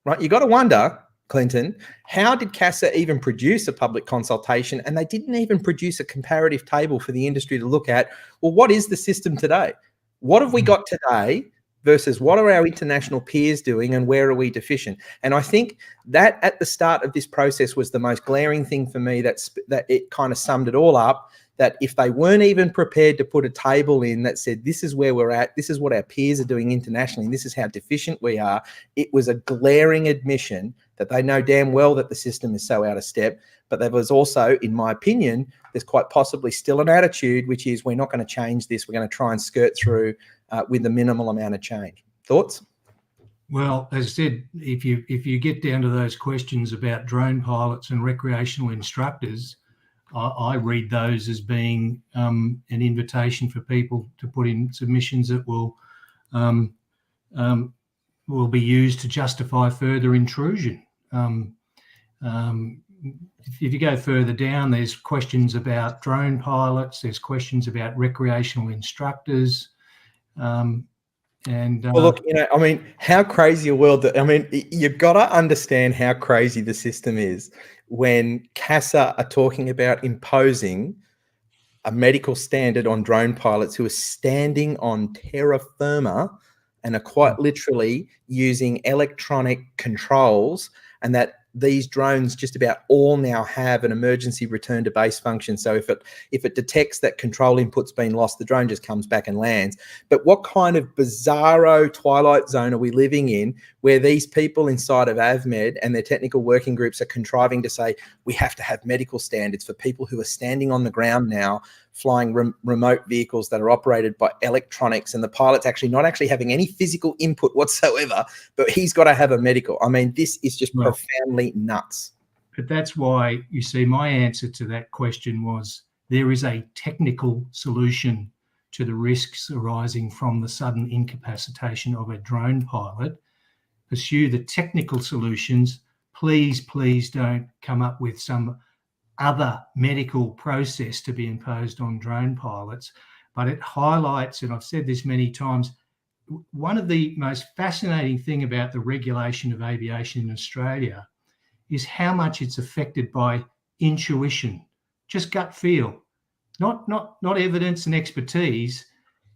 right? You got to wonder, Clinton, how did CASA even produce a public consultation? And they didn't even produce a comparative table for the industry to look at. Well, what is the system today? What have we got today versus what are our international peers doing, and where are we deficient? And I think that at the start of this process was the most glaring thing for me, that it kind of summed it all up, that if they weren't even prepared to put a table in that said, this is where we're at, this is what our peers are doing internationally, and this is how deficient we are, it was a glaring admission that they know damn well that the system is so out of step. But there was also, in my opinion, there's quite possibly still an attitude, which is we're not going to change this. We're going to try and skirt through with the minimal amount of change. Thoughts? Well, as I said, if you get down to those questions about drone pilots and recreational instructors, I read those as being an invitation for people to put in submissions that will be used to justify further intrusion. If you go further down, there's questions about drone pilots, there's questions about recreational instructors. Well, look, I mean, how crazy a world that, I mean, you've got to understand how crazy the system is when CASA are talking about imposing a medical standard on drone pilots who are standing on terra firma and are quite literally using electronic controls, and that these drones just about all now have an emergency return to base function. So if it detects that control input's been lost, the drone just comes back and lands. But what kind of bizarro twilight zone are we living in where these people inside of AVMed and their technical working groups are contriving to say, we have to have medical standards for people who are standing on the ground now, flying remote vehicles that are operated by electronics, and the pilot's actually not actually having any physical input whatsoever, but he's got to have a medical. I mean, this is just profoundly nuts. But that's why, you see, my answer to that question was there is a technical solution to the risks arising from the sudden incapacitation of a drone pilot. Pursue the technical solutions. Please, please don't come up with some other medical process to be imposed on drone pilots. But it highlights, and I've said this many times, one of the most fascinating thing about the regulation of aviation in Australia is how much it's affected by intuition, just gut feel, not evidence and expertise.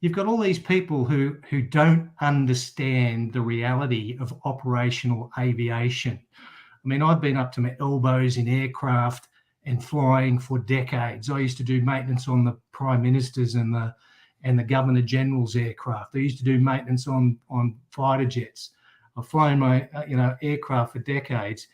You've got all these people who don't understand the reality of operational aviation. I mean, I've been up to my elbows in aircraft and flying for decades. I used to do maintenance on the Prime Minister's and the Governor General's aircraft. I used to do maintenance on fighter jets. I've flown my aircraft for decades.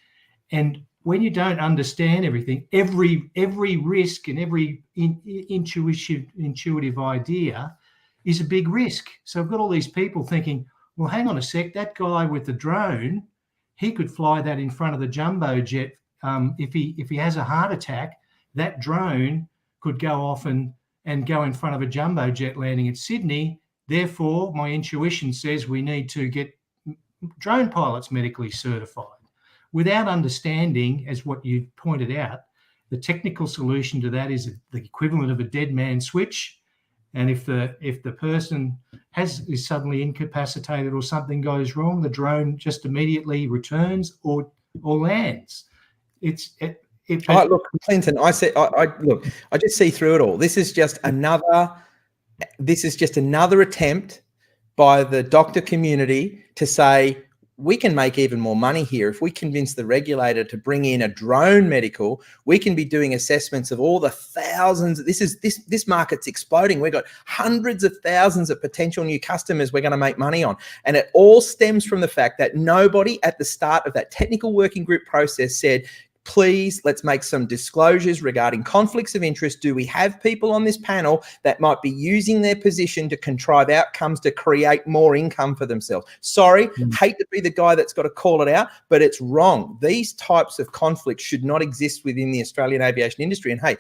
And when you don't understand everything, every risk and every intuitive idea is a big risk. So I've got all these people thinking, well, hang on a sec, that guy with the drone, he could fly that in front of the jumbo jet. If he has a heart attack, that drone could go off and go in front of a jumbo jet landing at Sydney. Therefore, my intuition says we need to get drone pilots medically certified. Without understanding, as what you pointed out, the technical solution to that is the equivalent of a dead man switch. And if the person is suddenly incapacitated or something goes wrong, the drone just immediately returns or lands. Look, Clinton, I just see through it all. This is just another attempt by the doctor community to say, we can make even more money here. If we convince the regulator to bring in a drone medical, we can be doing assessments of all the thousands. This market's exploding. We've got hundreds of thousands of potential new customers we're going to make money on. And it all stems from the fact that nobody at the start of that technical working group process said, please, let's make some disclosures regarding conflicts of interest. Do we have people on this panel that might be using their position to contrive outcomes to create more income for themselves? Sorry, hate to be the guy that's got to call it out, but it's wrong. These types of conflicts should not exist within the Australian aviation industry. And hey,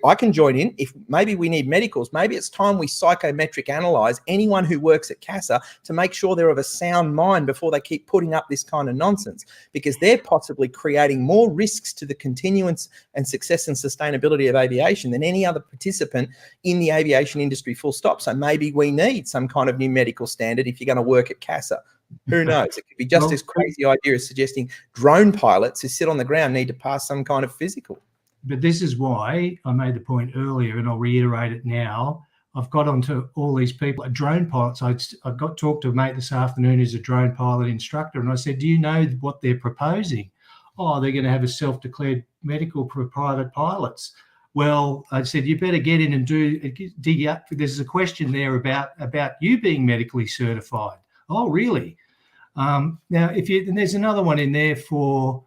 I can join in. If maybe we need medicals, maybe it's time we psychometric analyze anyone who works at CASA to make sure they're of a sound mind before they keep putting up this kind of nonsense, because they're possibly creating more risks to the continuance and success and sustainability of aviation than any other participant in the aviation industry, full stop. So maybe we need some kind of new medical standard if you're going to work at CASA. Who knows? It could be just as crazy idea as suggesting drone pilots who sit on the ground need to pass some kind of physical. But this is why I made the point earlier, and I'll reiterate it now. I've got onto all these people, drone pilots. I got talked to a mate this afternoon who's a drone pilot instructor, and I said, do you know what they're proposing? Oh, they're going to have a self-declared medical for private pilots. well, I said, you better get in and dig up. There's a question there about you being medically certified. Oh, really? Now, and there's another one in there for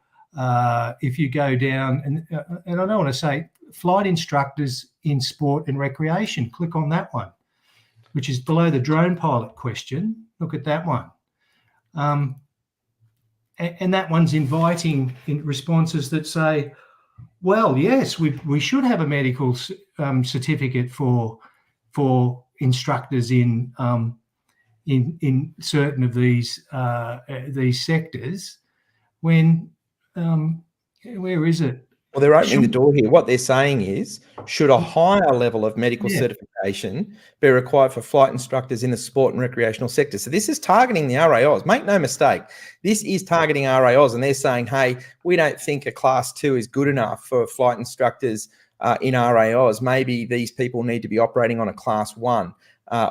if you go down, and I don't want to say flight instructors in sport and recreation. Click on that one, which is below the drone pilot question. Look at that one. And that one's inviting in responses that say, well, yes, we should have a medical certificate for instructors in certain of these sectors. When where is it? Well, they're opening the door here. What they're saying is, should a higher level of medical certification be required for flight instructors in the sport and recreational sector? So this is targeting the RAOs. Make no mistake, this is targeting RAOs, and they're saying, hey, we don't think a class 2 is good enough for flight instructors in RAOs. Maybe these people need to be operating on a class 1.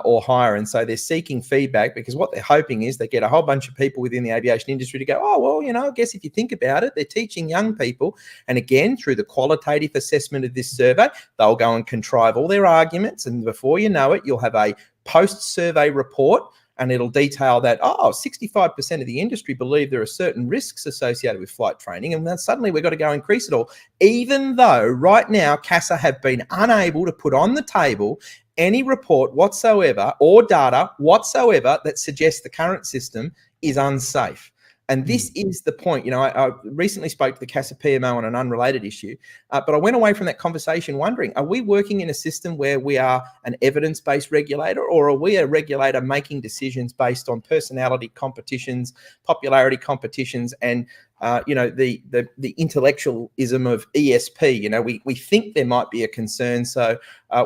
Or higher. And so they're seeking feedback, because what they're hoping is they get a whole bunch of people within the aviation industry to go, oh, well, I guess if you think about it, they're teaching young people. And again, through the qualitative assessment of this survey, they'll go and contrive all their arguments. And before you know it, you'll have a post-survey report, and it'll detail that, 65% of the industry believe there are certain risks associated with flight training. And then suddenly we've got to go increase it all, even though right now CASA have been unable to put on the table any report whatsoever or data whatsoever that suggests the current system is unsafe. And this is the point. I recently spoke to the CASA PMO on an unrelated issue, but I went away from that conversation wondering, are we working in a system where we are an evidence-based regulator, or are we a regulator making decisions based on personality competitions, popularity competitions, and the intellectualism of ESP? We think there might be a concern, so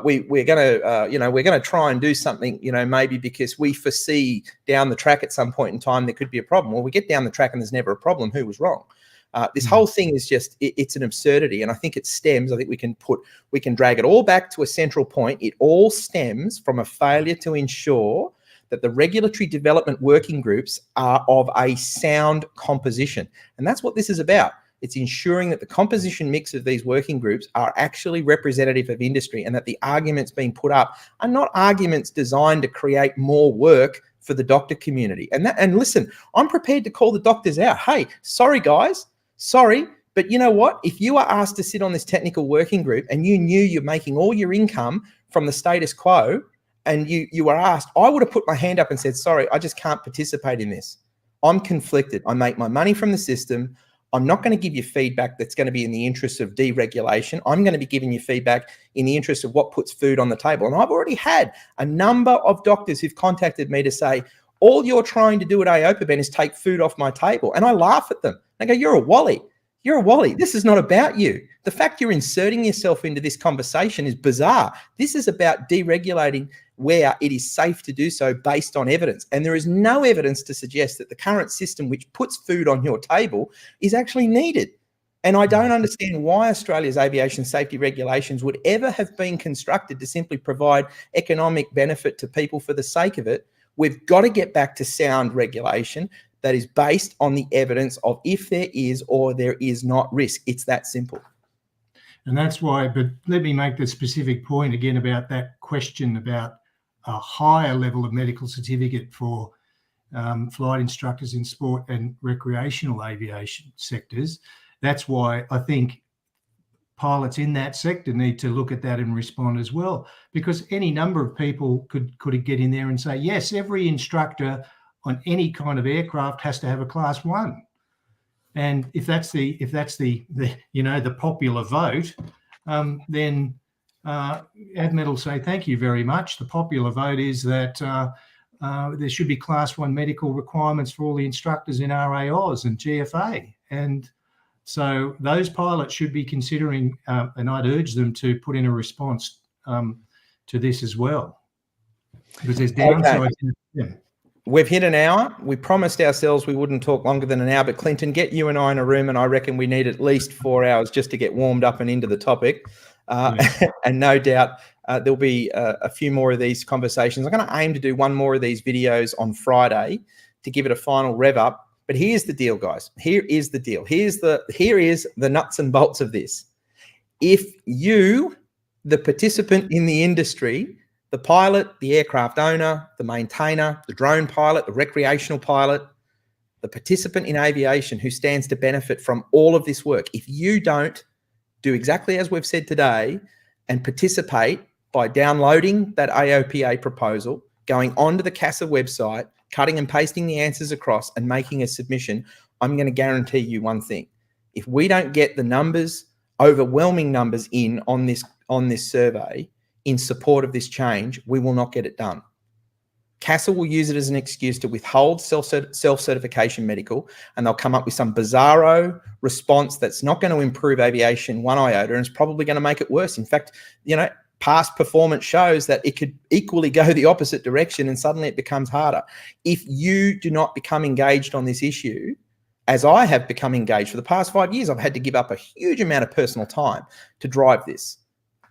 we're going to try and do something, maybe because we foresee down the track at some point in time there could be a problem. Well, we get down the track and there's never a problem. Who was wrong? This whole thing is just, it's an absurdity. And I think it stems, I think we can drag it all back to a central point. It all stems from a failure to ensure that the regulatory development working groups are of a sound composition. And that's what this is about. It's ensuring that the composition mix of these working groups are actually representative of industry, and that the arguments being put up are not arguments designed to create more work for the doctor community. And listen, I'm prepared to call the doctors out. Hey, sorry guys, sorry, but you know what? If you are asked to sit on this technical working group and you knew you're making all your income from the status quo, and you were asked, I would have put my hand up and said, sorry, I just can't participate in this. I'm conflicted. I make my money from the system. I'm not going to give you feedback that's going to be in the interest of deregulation. I'm going to be giving you feedback in the interest of what puts food on the table. And I've already had a number of doctors who've contacted me to say, all you're trying to do at AOPA, Ben, is take food off my table. And I laugh at them. I go, you're a wally. You're a wally. This is not about you. The fact you're inserting yourself into this conversation is bizarre. This is about deregulating where it is safe to do so based on evidence. And there is no evidence to suggest that the current system, which puts food on your table, is actually needed. And I don't understand why Australia's aviation safety regulations would ever have been constructed to simply provide economic benefit to people for the sake of it. We've got to get back to sound regulation that is based on the evidence of if there is or there is not risk. It's that simple. And that's why, but let me make the specific point again about that question about a higher level of medical certificate for flight instructors in sport and recreational aviation sectors. That's why I think pilots in that sector need to look at that and respond as well, because any number of people could get in there and say, yes, every instructor on any kind of aircraft has to have a class 1. And if that's the popular vote, then ADMET will say, thank you very much. The popular vote is that there should be class 1 medical requirements for all the instructors in RAOs and GFA. And so those pilots should be considering, and I'd urge them to put in a response to this as well, because there's downsides. Okay. We've hit an hour. We promised ourselves we wouldn't talk longer than an hour, but Clinton, get you and I in a room, and I reckon we need at least 4 hours just to get warmed up and into the topic. And no doubt there'll be a few more of these conversations. I'm going to aim to do one more of these videos on Friday to give it a final rev up. But here's the deal, guys. Here is the deal. Here is the nuts and bolts of this. If you the participant in the industry, the pilot, the aircraft owner, the maintainer, the drone pilot, the recreational pilot, the participant in aviation who stands to benefit from all of this work. If you don't do exactly as we've said today and participate by downloading that AOPA proposal, going onto the CASA website, cutting and pasting the answers across and making a submission, I'm going to guarantee you one thing. If we don't get the numbers, overwhelming numbers in on this survey in support of this change, we will not get it done. CASA will use it as an excuse to withhold self-certification medical, and they'll come up with some bizarro response that's not going to improve aviation one iota and is probably going to make it worse. In fact, past performance shows that it could equally go the opposite direction and suddenly it becomes harder. If you do not become engaged on this issue, as I have become engaged for the past 5 years, I've had to give up a huge amount of personal time to drive this.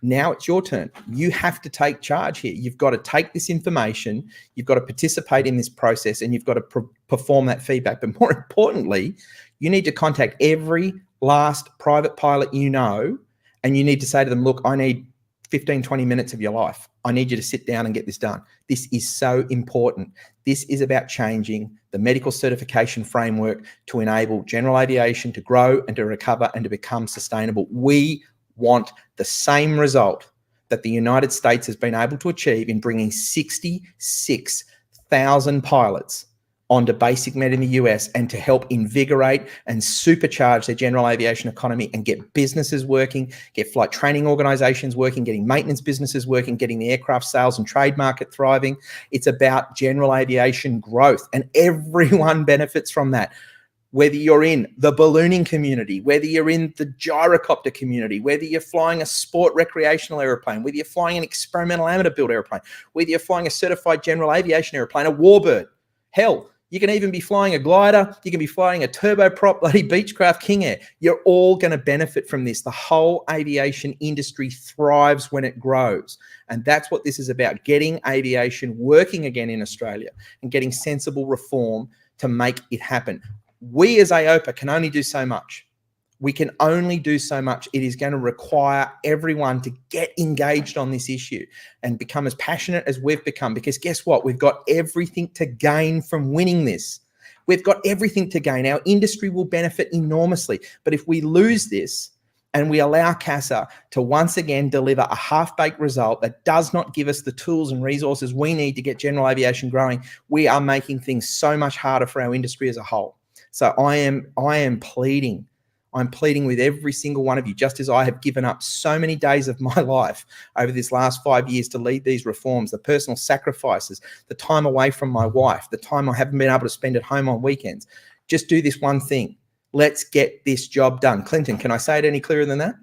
Now it's your turn. You have to take charge here. You've got to take this information, you've got to participate in this process, and you've got to perform that feedback. But more importantly, you need to contact every last private pilot you know, and you need to say to them, look, I need 15, 20 minutes of your life. I need you to sit down and get this done. This is so important. This is about changing the medical certification framework to enable general aviation to grow and to recover and to become sustainable. We want the same result that the United States has been able to achieve in bringing 66,000 pilots onto basic med in the US, and to help invigorate and supercharge their general aviation economy and get businesses working, get flight training organizations working, getting maintenance businesses working, getting the aircraft sales and trade market thriving. It's about general aviation growth, and everyone benefits from that. Whether you're in the ballooning community, whether you're in the gyrocopter community, whether you're flying a sport recreational airplane, whether you're flying an experimental amateur built airplane, whether you're flying a certified general aviation airplane, a warbird, hell, you can even be flying a glider. You can be flying a turboprop bloody Beechcraft King Air. You're all going to benefit from this. The whole aviation industry thrives when it grows. And that's what this is about, getting aviation working again in Australia and getting sensible reform to make it happen. We as AOPA can only do so much. We can only do so much. It is going to require everyone to get engaged on this issue and become as passionate as we've become, because guess what? We've got everything to gain from winning this. We've got everything to gain. Our industry will benefit enormously. But if we lose this and we allow CASA to once again deliver a half-baked result that does not give us the tools and resources we need to get general aviation growing, we are making things so much harder for our industry as a whole. So I am pleading. I'm pleading with every single one of you, just as I have given up so many days of my life over this last 5 years to lead these reforms, the personal sacrifices, the time away from my wife, the time I haven't been able to spend at home on weekends. Just do this one thing. Let's get this job done. Clinton, can I say it any clearer than that?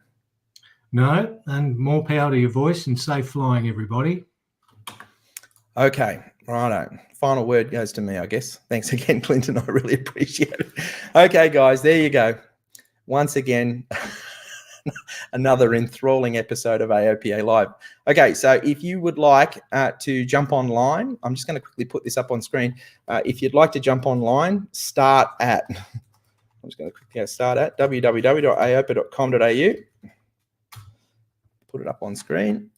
No, and more power to your voice, and safe flying, everybody. Okay, righto. Final word goes to me, I guess. Thanks again, Clinton. I really appreciate it. Okay, guys, there you go. Once again, another enthralling episode of AOPA Live. Okay, so if you would like to jump online, I'm just going to quickly put this up on screen. If you'd like to jump online, start at www.aopa.com.au. Put it up on screen.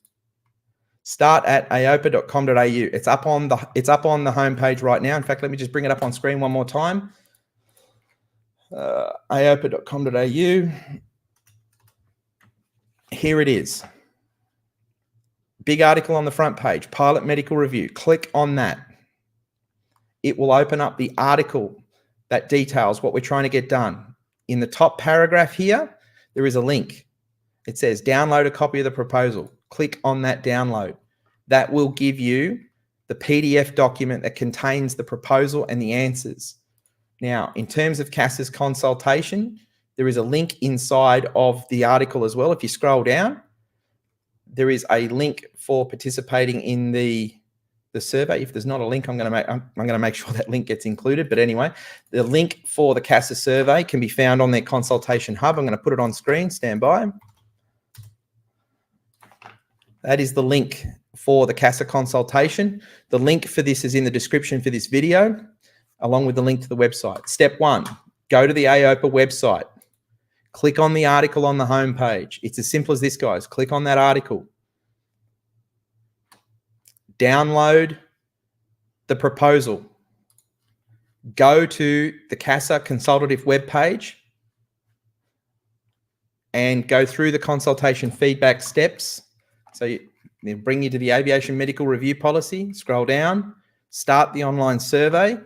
Start at aopa.com.au. It's up on the homepage right now. In fact, let me just bring it up on screen one more time. aopa.com.au. Here it is. Big article on the front page, pilot medical review. Click on that. It will open up the article that details what we're trying to get done. In the top paragraph here, there is a link. It says download a copy of the proposal. Click on that download. That will give you the PDF document that contains the proposal and the answers. Now, in terms of CASA's consultation, there is a link inside of the article as well. If you scroll down, there is a link for participating in the survey. If there's not a link, I'm going to make sure that link gets included. But anyway, the link for the CASA survey can be found on their consultation hub. I'm going to put it on screen. Stand by. That is the link for the CASA consultation. The link for this is in the description for this video, along with the link to the website. Step one, go to the AOPA website. Click on the article on the homepage. It's as simple as this, guys. Click on that article. download the proposal, go to the CASA consultative webpage and go through the consultation feedback steps. So they'll bring you to the aviation medical review policy, scroll down, start the online survey,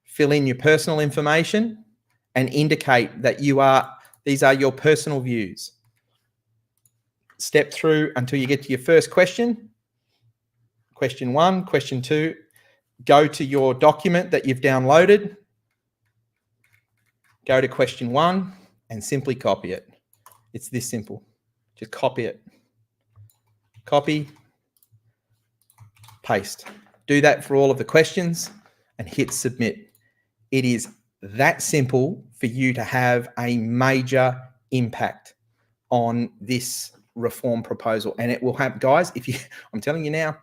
fill in your personal information and indicate that these are your personal views. Step through until you get to your first question. Question 1, question 2, go to your document that you've downloaded, go to question 1 and simply copy it. It's this simple. Just copy it. Copy, paste. Do that for all of the questions and hit submit. It is that simple for you to have a major impact on this reform proposal. And it will have, guys, I'm telling you now,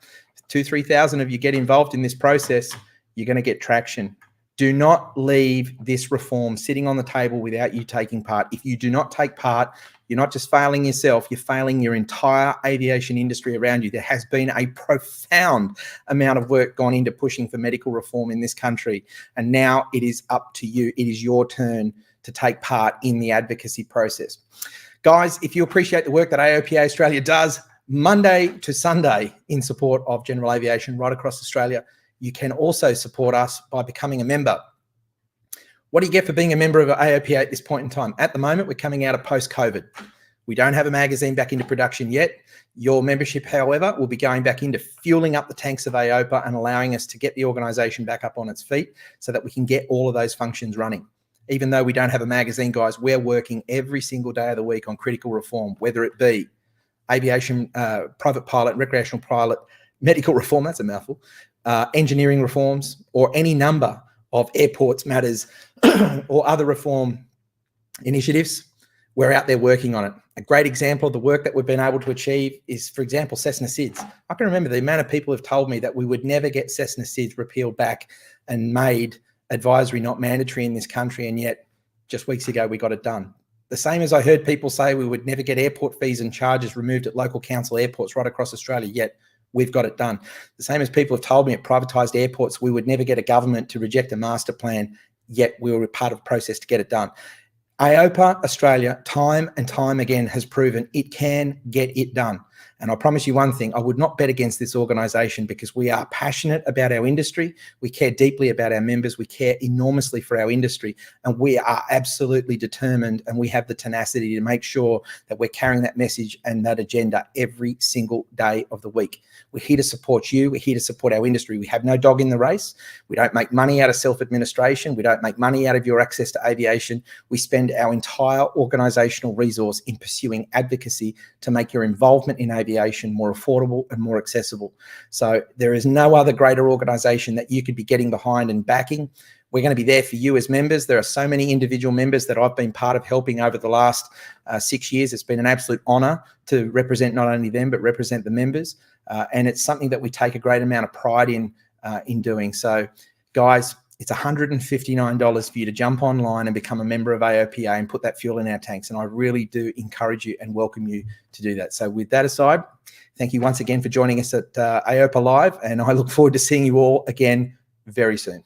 2,000-3,000 of you get involved in this process, you're going to get traction. Do not leave this reform sitting on the table without you taking part. If you do not take part, you're not just failing yourself, you're failing your entire aviation industry around you. There has been a profound amount of work gone into pushing for medical reform in this country. And now it is up to you. It is your turn to take part in the advocacy process. Guys, if you appreciate the work that AOPA Australia does Monday to Sunday in support of general aviation right across Australia, you can also support us by becoming a member. What do you get for being a member of AOPA at this point in time? At the moment, we're coming out of post-COVID. We don't have a magazine back into production yet. Your membership, however, will be going back into fueling up the tanks of AOPA and allowing us to get the organisation back up on its feet so that we can get all of those functions running. Even though we don't have a magazine, guys, we're working every single day of the week on critical reform, whether it be aviation, private pilot, recreational pilot, medical reform, that's a mouthful, engineering reforms, or any number of airports matters or other reform initiatives. We're out there working on it. A great example of the work that we've been able to achieve is, for example, Cessna SIDS. I can remember the amount of people who've told me that we would never get Cessna SIDS repealed back and made advisory not mandatory in this country, and yet just weeks ago we got it done. The same as I heard people say we would never get airport fees and charges removed at local council airports right across Australia, yet we've got it done. The same as people have told me at privatised airports we would never get a government to reject a master plan, yet we were part of the process to get it done. AOPA Australia, time and time again, has proven it can get it done. And I promise you one thing, I would not bet against this organisation because we are passionate about our industry. We care deeply about our members. We care enormously for our industry. And we are absolutely determined, and we have the tenacity to make sure that we're carrying that message and that agenda every single day of the week. We're here to support you. We're here to support our industry. We have no dog in the race. We don't make money out of self-administration. We don't make money out of your access to aviation. We spend our entire organisational resource in pursuing advocacy to make your involvement in aviation more affordable and more accessible. So there is no other greater organisation that you could be getting behind and backing. We're going to be there for you as members. There are so many individual members that I've been part of helping over the last 6 years. It's been an absolute honour to represent not only them, but represent the members. And it's something that we take a great amount of pride in doing. So, guys, it's $159 for you to jump online and become a member of AOPA and put that fuel in our tanks. And I really do encourage you and welcome you to do that. So with that aside, thank you once again for joining us at AOPA Live. And I look forward to seeing you all again very soon.